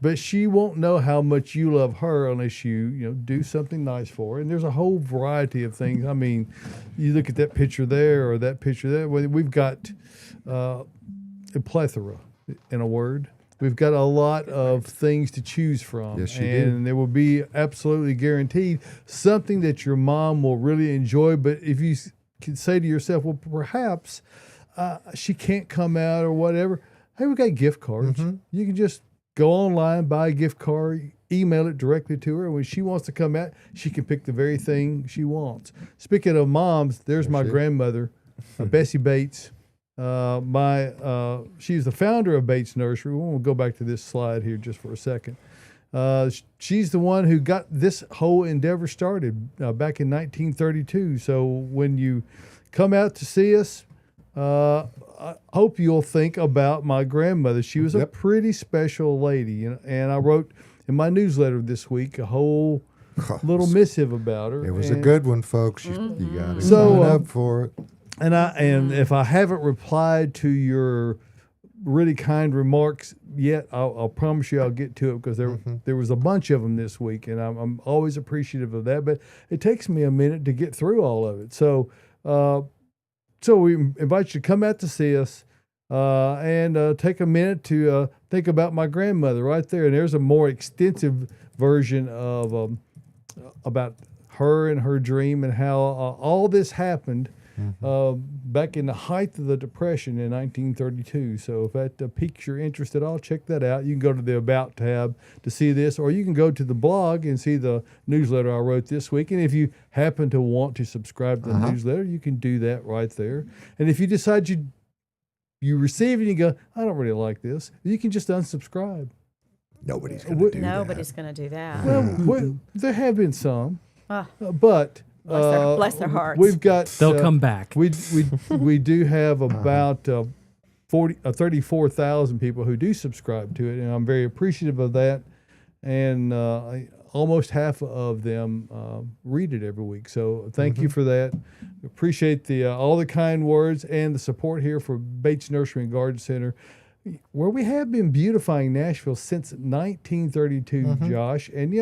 but she won't know how much you love her unless you do something nice for her. And there's a whole variety of things. I mean, you look at that picture there or that picture there. We've got a plethora, in a word. We've got a lot of things to choose from. Yes, you do. and there will be absolutely guaranteed something that your mom will really enjoy. But if you can say to yourself, well, perhaps she can't come out or whatever. Hey, we got gift cards. You can just go online, buy a gift card, email it directly to her. And when she wants to come out, she can pick the very thing she wants. Speaking of moms, there's my grandmother, Bessie Bates. She's the founder of Bates Nursery. We'll go back to this slide here just for a second. She's the one who got this whole endeavor started back in 1932. So when you come out to see us, I hope you'll think about my grandmother. She was a pretty special lady, and I wrote in my newsletter this week a whole little missive about her. It was a good one, folks. You got to So, sign up for it. And if I haven't replied to your really kind remarks yet, I'll promise you I'll get to it, because there was a bunch of them this week, and I'm always appreciative of that. But it takes me a minute to get through all of it. So we invite you to come out to see us and take a minute to think about my grandmother right there. And there's a more extensive version of about her and her dream and how all this happened back in the height of the Depression in 1932. So if that piques your interest at all, check that out. You can go to the About tab to see this, or you can go to the blog and see the newsletter I wrote this week. And if you happen to want to subscribe to the newsletter, you can do that right there. And if you decide you receive it and you go, I don't really like this, you can just unsubscribe. Nobody's going to do Nobody's going to do that. Well, there have been some, Ah. but Bless their hearts. we've got They'll come back. We do have about 34,000 people who do subscribe to it, and I'm very appreciative of that. And almost half of them read it every week. So thank you for that. Appreciate all the kind words and the support here for Bates Nursery and Garden Center, where we have been beautifying Nashville since 1932, Josh. And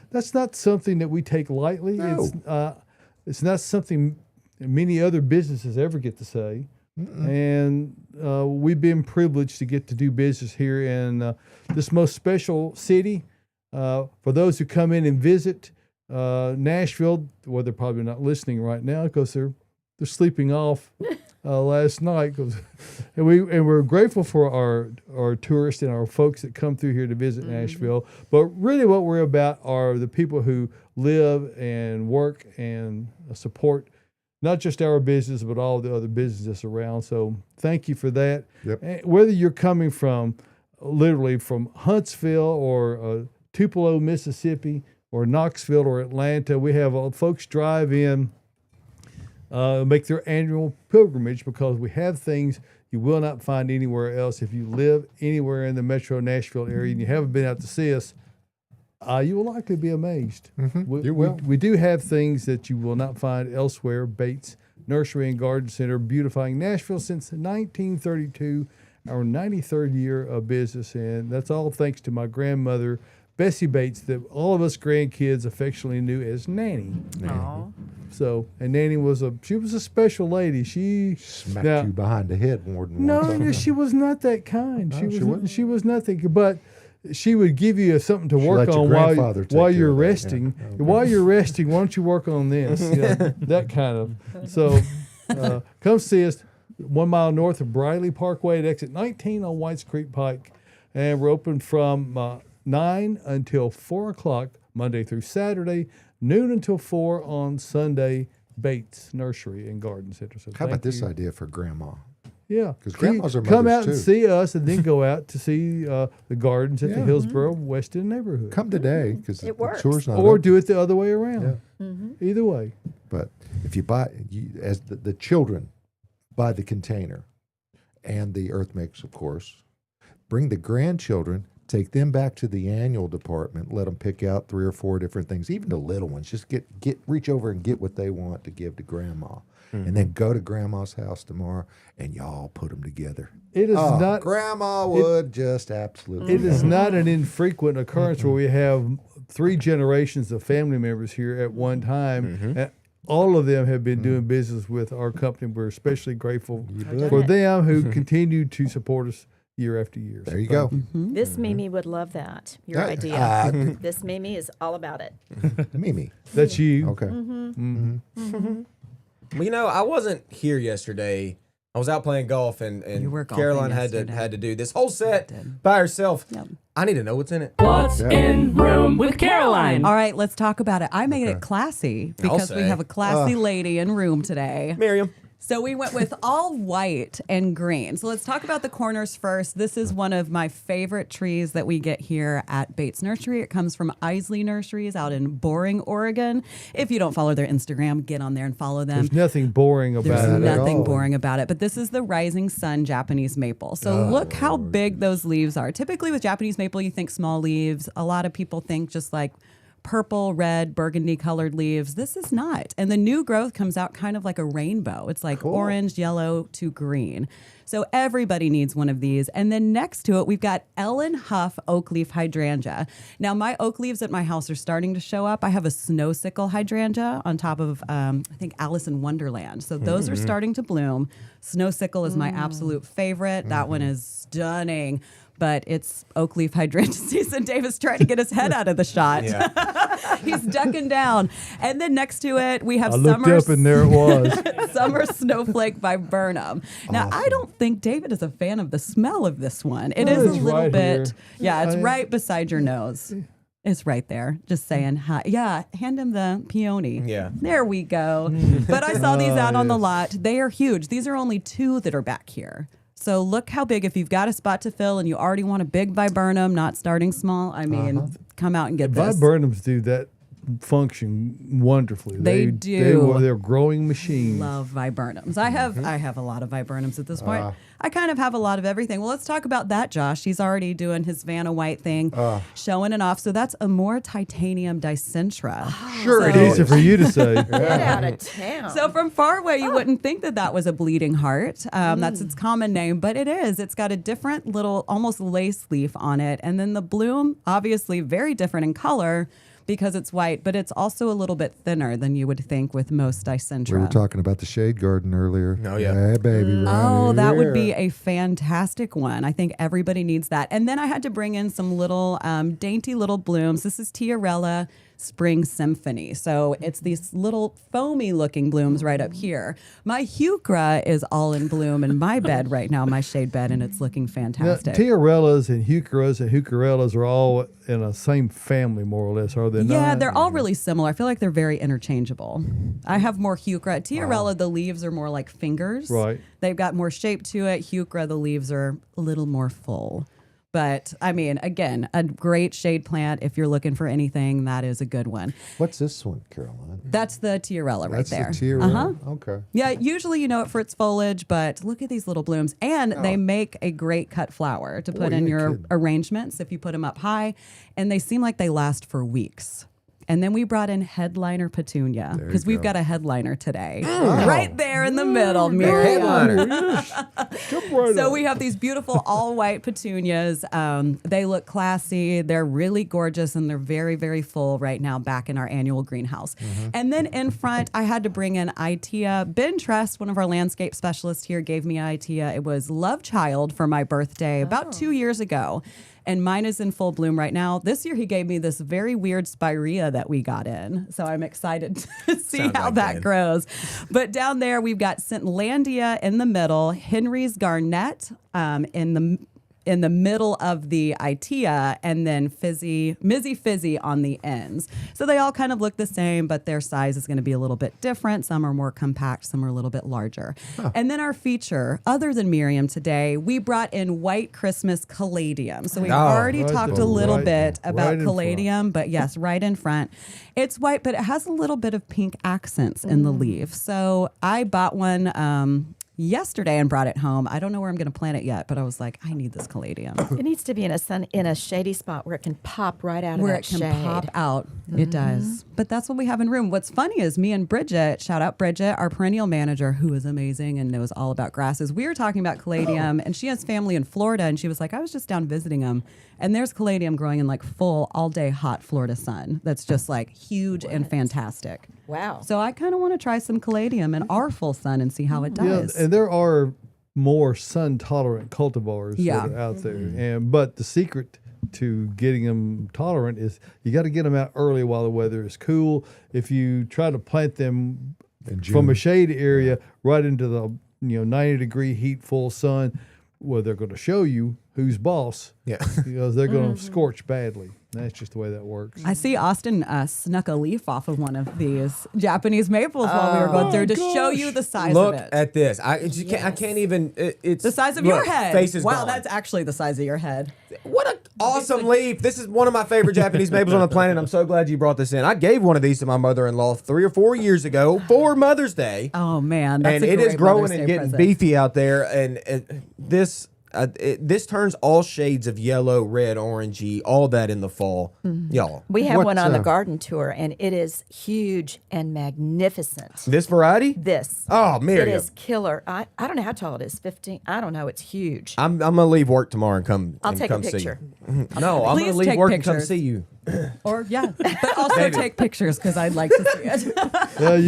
that's not something that we take lightly. No. It's not something many other businesses ever get to say. And we've been privileged to get to do business here in this most special city. For those who come in and visit Nashville, well, they're probably not listening right now because they're sleeping off last night. And we're grateful for our tourists and our folks that come through here to visit Nashville. But really, what we're about are the people who live and work and support not just our business, but all the other businesses around. So thank you for that. Yep. And whether you're coming from literally from Huntsville or Tupelo, Mississippi, or Knoxville or Atlanta, we have folks drive in, make their annual pilgrimage, because we have things you will not find anywhere else. If you live anywhere in the metro Nashville area and you haven't been out to see us, you will likely be amazed. You will. We do have things that you will not find elsewhere. Bates Nursery and Garden Center, beautifying Nashville since 1932, our 93rd year of business. And that's all thanks to my grandmother, Bessie Bates, that all of us grandkids affectionately knew as Nanny. Aw. So, and Nanny was a special lady. She Smacked you behind the head more than no, one time. no, she was not that kind. No, she wasn't? She was nothing. But she would give you something to work let your on grandfather take while care you're of that, yeah. resting. Okay. While you're resting, why don't you work on this? That kind of. So, come see us 1 mile north of Briley Parkway at exit 19 on Whites Creek Pike, and we're open from 9 until 4 o'clock Monday through Saturday, noon until 4 on Sunday. Bates Nursery and Garden Center. So How about thank this you. idea for Grandma? Yeah, 'Cause grandmas are come mothers, out and too. see us, and then go out to see the gardens at the Yeah. Hillsboro West End neighborhood. Come today because the It works. tour's not or open. do it the other way around. Either way. But if you buy, as the children buy the container and the earth mix, of course, bring the grandchildren, take them back to the annual department, let them pick out 3 or 4 different things, even the little ones. Just reach over and get what they want to give to grandma. And then go to grandma's house tomorrow and y'all put them together. It is not. Grandma would just absolutely. It is not an infrequent occurrence where we have 3 generations of family members here at one time. And all of them have been doing business with our company. We're especially grateful for them who continue to support us year after year. There you go. This Mimi would love that, your idea. This Mimi is all about it. Mimi. That's you. Okay. Well, you know, I wasn't here yesterday. I was out playing golf, and You were golfing Caroline yesterday. had to do this whole set by herself. Yep. I need to know what's in it. What's in room with Caroline? All right, let's talk about it. I made it classy because we say. have a classy lady in room today. Miriam. So we went with all white and green. So let's talk about the corners first. This is one of my favorite trees that we get here at Bates Nursery. It comes from Isley Nurseries out in Boring, Oregon. If you don't follow their Instagram, get on there and follow them. There's nothing boring about There's it. at nothing all. boring about it, but this is the Rising Sun Japanese maple. So look how big those leaves are. Typically with Japanese maple, you think small leaves. A lot of people think just like purple, red, burgundy colored leaves. This is not. And the new growth comes out kind of like a rainbow. It's like orange, yellow to green. So everybody needs one of these. And then next to it, we've got Ellen Huff oak leaf hydrangea. Now, my oak leaves at my house are starting to show up. I have a snow sickle hydrangea on top of, I think, Alice in Wonderland. So those are starting to bloom. Snow sickle is my absolute favorite. That one is stunning. But it's oak leaf hydrangea season. Davis trying to get his head out of the shot. He's ducking down. And then next to it, we have I looked up and there it was. Summer Snowflake Viburnum. Now, I don't think David is a fan of the smell of this one. It is a it's little right bit, here. yeah, it's right beside your nose. It's right there. Just saying hi. Yeah, hand him the peony. Yeah. There we go. But I saw these out on the lot. They are huge. These are only 2 that are back here. So look how big. If you've got a spot to fill and you already want a big viburnum, not starting small, I mean, come out and get this. Viburnums do that function wonderfully. They do. They're growing machines. Love viburnums. I have a lot of viburnums at this point. I kind of have a lot of everything. Well, let's talk about that, Josh. He's already doing his Vanna White thing, showing it off. So that's Amore Titanium Dicentra. Sure, it Easy is. for you to say. Get out of town. So from far away, you wouldn't think that that was a bleeding heart. That's its common name, but it is. It's got a different little, almost lace leaf on it. And then the bloom, obviously very different in color because it's white, but it's also a little bit thinner than you would think with most Dicentra. We were talking about the shade garden earlier. Oh, yeah. Hey, baby. Right Oh, that would here. be a fantastic one. I think everybody needs that. And then I had to bring in some little dainty little blooms. This is Tiarella Spring Symphony. So it's these little foamy looking blooms right up here. My heuchera is all in bloom in my bed right now, my shade bed, and it's looking Now, fantastic. Tiarellas and heucherellas are all in a same family, more or less, are they not? Yeah, they're all really similar. I feel like they're very interchangeable. I have more heuchera. Tiarella, the leaves are more like fingers. Right. They've got more shape to it. Heuchera, the leaves are a little more full. But I mean, again, a great shade plant. If you're looking for anything, that is a good one. What's this one, Caroline? That's the Tiarella right That's there. the Tiarella. Okay. Yeah, usually you know it for its foliage, but look at these little blooms. And they make a great cut flower to put Boy, in you're your kidding. arrangements if you put them up high. And they seem like they last for weeks. And then we brought in headliner petunia because we've got a headliner today. Right there in the middle, Miriam. Headliner. Jump right So up. we have these beautiful all white petunias. They look classy. They're really gorgeous and they're very, very full right now back in our annual greenhouse. And then in front, I had to bring in Itea. Ben Tress, one of our landscape specialists here, gave me Itea. It was Love Child for my birthday about 2 years ago. And mine is in full bloom right now. This year, he gave me this very weird spirea that we got in. So I'm excited to see Sounds how like that Ben. grows. But down there, we've got Scintlandia in the middle, Henry's Garnet in the middle of the itea, and then Mizzy Fizzy on the ends. So they all kind of look the same, but their size is going to be a little bit different. Some are more compact, some are a little bit larger. And then our feature, other than Miriam today, we brought in White Christmas Caladium. So we've already talked a little bit about Caladium, but yes, right in front. It's white, but it has a little bit of pink accents in the leaf. So I bought one yesterday and brought it home. I don't know where I'm going to plant it yet, but I was like, I need this Caladium. It needs to be in a shady spot where it can pop right out Where of it that can shade. pop out. It does. But that's what we have in room. What's funny is me and Bridget, shout out Bridget, our perennial manager, who is amazing and knows all about grasses. We were talking about Caladium, and she has family in Florida, and she was like, I was just down visiting them, and there's Caladium growing in like full all-day hot Florida sun. That's just like huge and fantastic. Wow. So I kind of want to try some Caladium in our full sun and see how it does. Yeah, and there are more sun-tolerant cultivars that are out there. But the secret to getting them tolerant is you got to get them out early while the weather is cool. If you try to plant them from a shade area right into the 90-degree heat, full sun, well, they're going to show you who's boss. Yeah. Because they're going to scorch badly. That's just the way that works. I see Austin snuck a leaf off of one of these Japanese maples while we were going through to show you the size Look of it. at this. I can't even. It's The size of your head. Face is wow, gone. that's actually the size of your head. What an awesome leaf. This is one of my favorite Japanese maples on the planet. I'm so glad you brought this in. I gave one of these to my mother-in-law 3 or 4 years ago for Mother's Day. Oh, man. That's And a it great is growing Mother's and Day getting present. beefy out there. And this turns all shades of yellow, red, orangey, all that in the fall. Y'all. We have one on the What's, garden tour, and it is huge and magnificent. This variety? This. Oh, Miriam. It is killer. I don't know how tall it is. 15. I don't know. It's huge. I'm going to leave work tomorrow and come I'll take a see picture. you. No, I'm going Please to leave take work and come pictures. see you. Or, yeah. But also take pictures because I'd like to see it.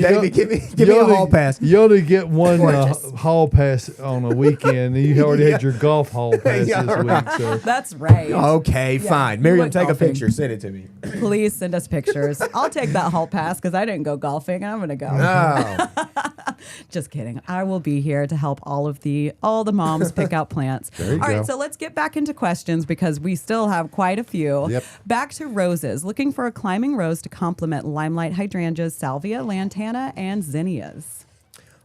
David, give me a hall pass. You only get one Gorgeous. hall pass on a weekend, and you already had your golf hall pass Yeah, this week. So That's right. Okay, fine. Miriam, went take a golfing. picture. Send it to me. Please send us pictures. I'll take that hall pass because I didn't go golfing. I'm going to go. Oh. Just kidding. I will be here to help all the moms pick out plants. There you All right, go. so let's get back into questions because we still have quite a few. Yep. Back to roses. Looking for a climbing rose to complement limelight hydrangeas, salvia, lantana, and zinnias.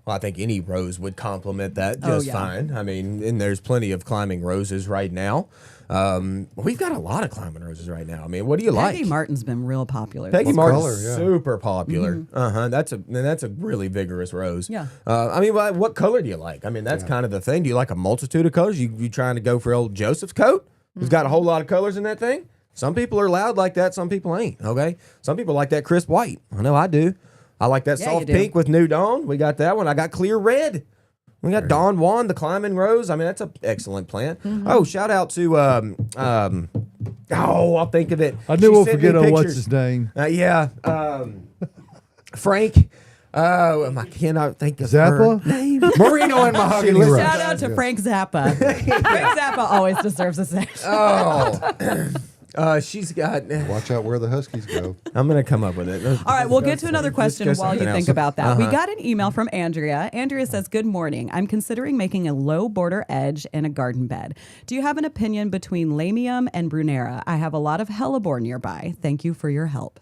Well, I think any rose would complement that Oh, just yeah. fine. I mean, and there's plenty of climbing roses right now. We've got a lot of climbing roses right now. I mean, what do you Peggy like? Martin's been real popular. Peggy What Martin's color? Yeah. super popular. That's a really vigorous rose. Yeah. I mean, what color do you like? I mean, that's kind of the thing. Do you like a multitude of colors? You trying to go for old Joseph's coat? Who's got a whole lot of colors in that thing? Some people are loud like that. Some people ain't. Okay. Some people like that crisp white. I know I do. I like that Yeah, soft you do. pink with New Dawn. We got that one. I got clear red. We got Don Juan, the climbing rose. I mean, that's an excellent plant. Oh, shout out to I'll think of it. I She knew we'll sent me forget on what's pictures. his name. Frank. I cannot think of her Zappa? name. Marino and Mahogany Rose. Shout out to Frank Zappa. Frank Zappa always deserves a section. She's got. Watch out where the Huskies go. I'm gonna come up with it. All right, we'll get to another question Let's go while you something think else. about that. We got an email from Andrea. Andrea says, "Good morning. I'm considering making a low border edge in a garden bed. Do you have an opinion between Lamium and Brunera? I have a lot of hellebore nearby. Thank you for your help."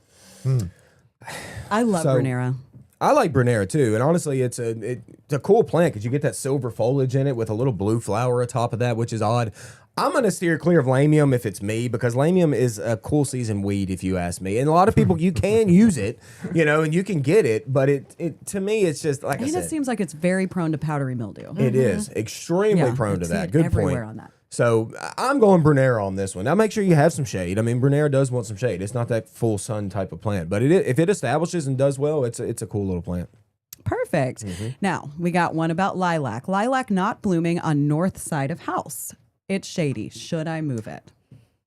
I love So- Brunera. I like Brunera too, and honestly, it's a cool plant because you get that silver foliage in it with a little blue flower atop of that, which is odd. I'm gonna steer clear of Lamium if it's me because Lamium is a cool season weed, if you ask me. And a lot of people you can use it, and you can get it, but it to me it's just like I And said, it seems like it's very prone to powdery mildew. it is extremely Yeah, prone to I see that. it Good everywhere point. on that. So I'm going Brunera on this one. Now make sure you have some shade. I mean, Brunera does want some shade. It's not that full sun type of plant, but if it establishes and does well, it's a cool little plant. Perfect. Now, we got one about lilac. Lilac not blooming on north side of house. It's shady. Should I move it?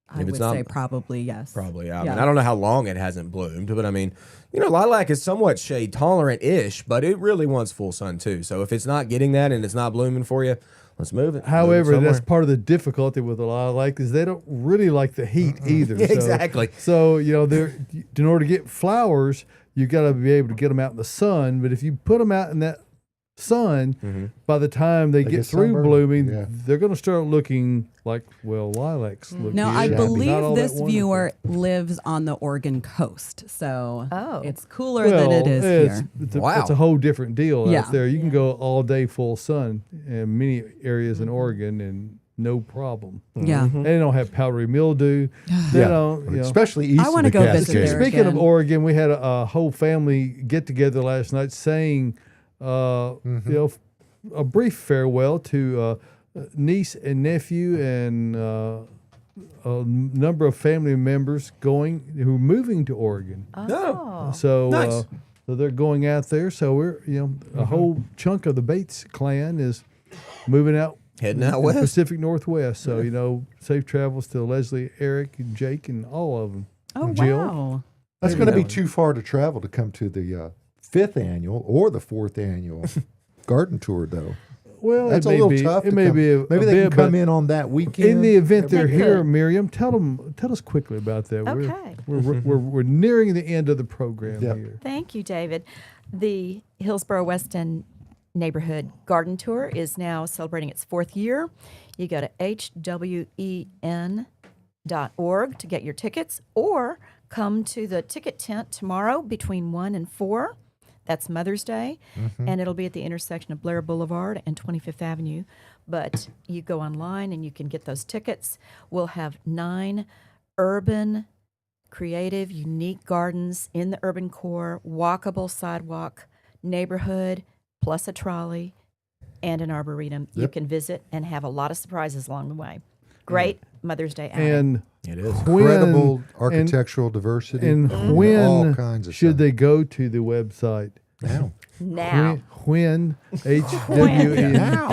I If it's would not- say probably yes. Probably. I Yeah. mean, I don't know how long it hasn't bloomed, but I mean, lilac is somewhat shade tolerant-ish, but it really wants full sun too. So if it's not getting that and it's not blooming for you, let's move it. Move it However, somewhere. that's part of the difficulty with a lilac is they don't really like the heat either. Yeah, exactly. So they're in order to get flowers, you got to be able to get them out in the sun. But if you put them out in that sun, by the time they get get through sunburned. blooming, Yeah. they're going to start looking like, well, lilacs look. Now, I usually. Not believe all that this wonderful. viewer lives on the Oregon coast, so Oh. it's cooler than it is here. It's a whole different deal Yeah. out there. You can go all day full sun in many areas in Oregon and no problem. Yeah. And they don't have powdery mildew. They don't, you know. especially east I of wanna the go visit Cascades. there. Speaking of again. Oregon, we had a whole family get together last night saying, you know, a brief farewell to niece and nephew and a number of family members who are moving to Oregon. No. So, Nice. so they're going out there. So we're, you know, a whole chunk of the Bates clan is moving out. Heading out in the west. Pacific Northwest. So, you know, safe travels to Leslie, Eric, and Jake, and all of them. Oh, Jill. wow. That's Maybe going to be that too far to travel to come to the 5th annual or the 4th annual garden tour, though. Well, That's it a may little be, tough. It to may come. be a maybe a they bit, can come but in on that weekend. in the event they're They here, could. Miriam, tell us quickly about that. Okay. We're nearing the end of the program Yep. here. Thank you, David. The Hillsboro Weston Neighborhood Garden Tour is now celebrating its 4th year. You go to hwen.org to get your tickets, or come to the ticket tent tomorrow between 1 and 4. That's Mother's Day, and it'll be at the intersection of Blair Boulevard and 25th Avenue. But you go online and you can get those tickets. We'll have 9 urban, creative, unique gardens in the urban core, walkable sidewalk neighborhood, plus a trolley and an arboretum. You Yep. can visit and have a lot of surprises along the way. Great Mother's Day outing. And It is. Incredible architectural diversity. and all when kinds of should stuff. they go to the website? Now. Now, When HWEN Now.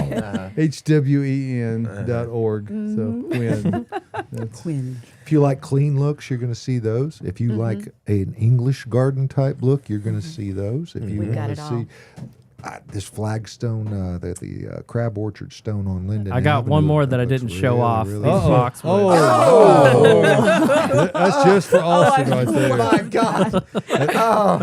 HWEN.org. So when. That's, Quinn. If you like clean looks, you're going to see those. If you like an English garden type look, you're going to see those. If you We've got want it to all. see this flagstone, the crab orchard stone on Linden I got Avenue, one more that I looks didn't show really, off. really These good. boxwoods. That's just for Austin right there. My God. Oh,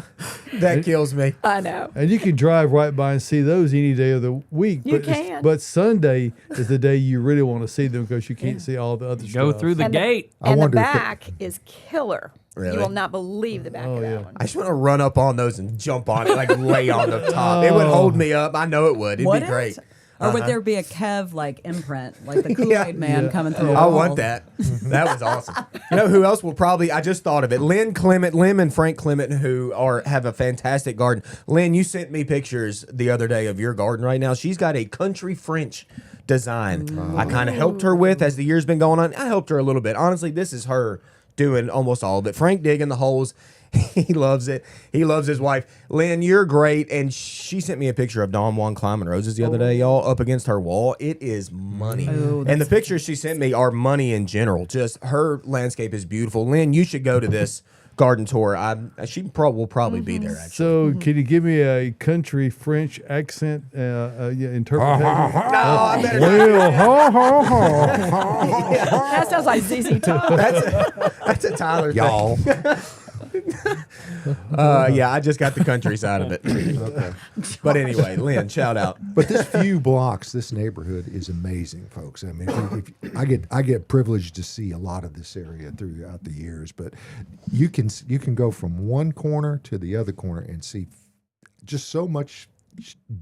that kills me. I know. And you can drive right by and see those any day of the week. You can. But Sunday is the day you really want to see them because you can't see all the other stuff. Go through the And gate. I And the wonder if back is killer. Really? You will not believe the back of that one. I just want to run up on those and jump on it, like lay on the top. It would hold me up. I know it would. It'd Would be it? great. Or would there be a Kev like imprint, like the Kool-Aid man coming through? I a want wall? that. That was awesome. You know who else will probably? I just thought of it. Lim and Frank Clement, who have a fantastic garden. Lynn, you sent me pictures the other day of your garden right now. She's got a country French design. I kind of helped her with as the year's been going on. I helped her a little bit. Honestly, this is her doing almost all of it. Frank digging the holes. He loves it. He loves his wife. Lynn, you're great. And she sent me a picture of Don Juan climbing roses the other day, y'all, up against her wall. It is money. And the pictures she sent me are money in general. Just her landscape is beautiful. Lynn, you should go to this garden tour. She will probably be there, actually. So, can you give me a country French accent interpretation? I better Well, ha, ha, ha. That sounds like ZZ Top. That's a Tyler thing. Y'all. Yeah, I just got the countryside of it. Okay. But anyway, Lynn, shout out. But this few blocks, this neighborhood is amazing, folks. I mean, I get privileged to see a lot of this area throughout the years, but you can go from one corner to the other corner and see just so much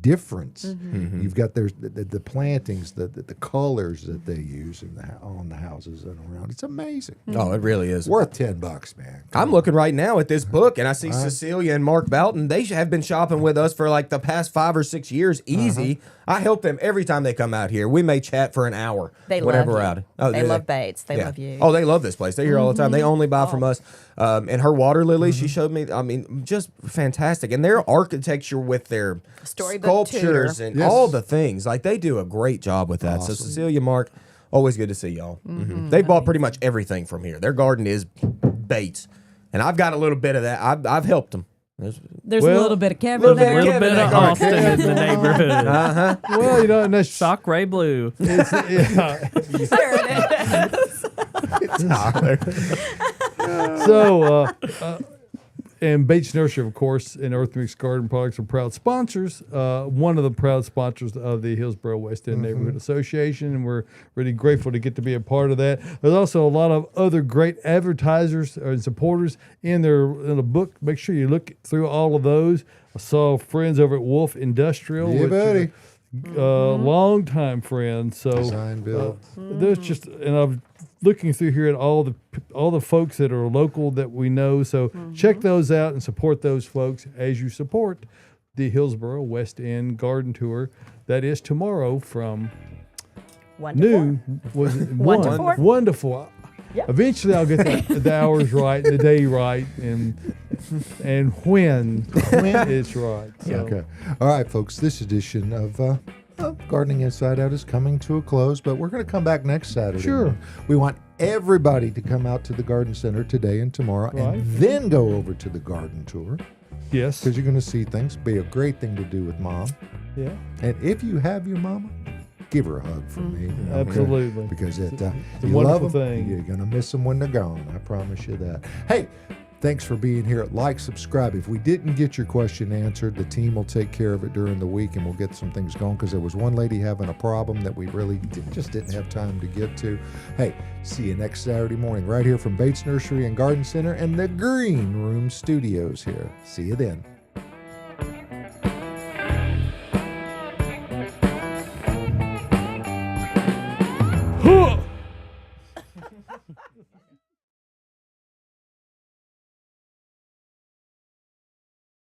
difference. You've got the plantings, the colors that they use on the houses and around. It's amazing. Oh, it really is. Worth $10, man. I'm looking right now at this book, and I see Cecilia and Mark Boughton. They have been shopping with us for like the past 5 or 6 years, easy. I help them every time they come out here. We may chat for an hour. They whenever love we're you. out. Oh, They do love Bates. They love you. Oh, they love this place. They're here all the time. They only buy from us. And her water lilies, she showed me. I mean, just fantastic. And their architecture with their Storybook sculptures tutor. and all the things, like they do a great job with that. So Cecilia, Mark, always good to see y'all. They bought pretty much everything from here. Their garden is Bates, and I've got a little bit of that. I've helped them. There's a Well, little bit of Kevin little bit there. A little bit of Kevin, Austin in the neighborhood. Well, you know, and that's Sock Ray Blue. it's, yeah. There it is. So, And Bates Nursery, of course, and Earth Mix Garden Products are proud sponsors. One of the proud sponsors of the Hillsborough West End Neighborhood Association, and we're really grateful to get to be a part of that. There's also a lot of other great advertisers and supporters in the book. Make sure you look through all of those. I saw friends over at Wolf Industrial. Yeah, which buddy. long time friends. So Design build. there's just, and I'm looking through here at all the folks that are local that we know. So check those out and support those folks as you support the Hillsborough West End Garden Tour. That is tomorrow from 1 to 4. noon. Was it 1 to 4. 1 to 4. Yep. Eventually, I'll get the hours right, and the day right, and when it's right. So. Okay. All right, folks. This edition of Gardening Inside Out is coming to a close, but we're going to come back next Saturday. Sure. We want everybody to come out to the garden center today and tomorrow, Right. and then go over to the garden tour Yes. because you're going to see things. Be a great thing to do with mom. Yeah. And if you have your mama, give her a hug from me. okay? Absolutely. Because It's a you wonderful love them, thing. you're going to miss them when they're gone. I promise you that. Hey, thanks for being here. Like, subscribe. If we didn't get your question answered, the team will take care of it during the week, and we'll get some things going because there was one lady having a problem that we really just didn't have time to get to. Hey, see you next Saturday morning right here from Bates Nursery and Garden Center and the Green Room Studios here. See you then. Huh!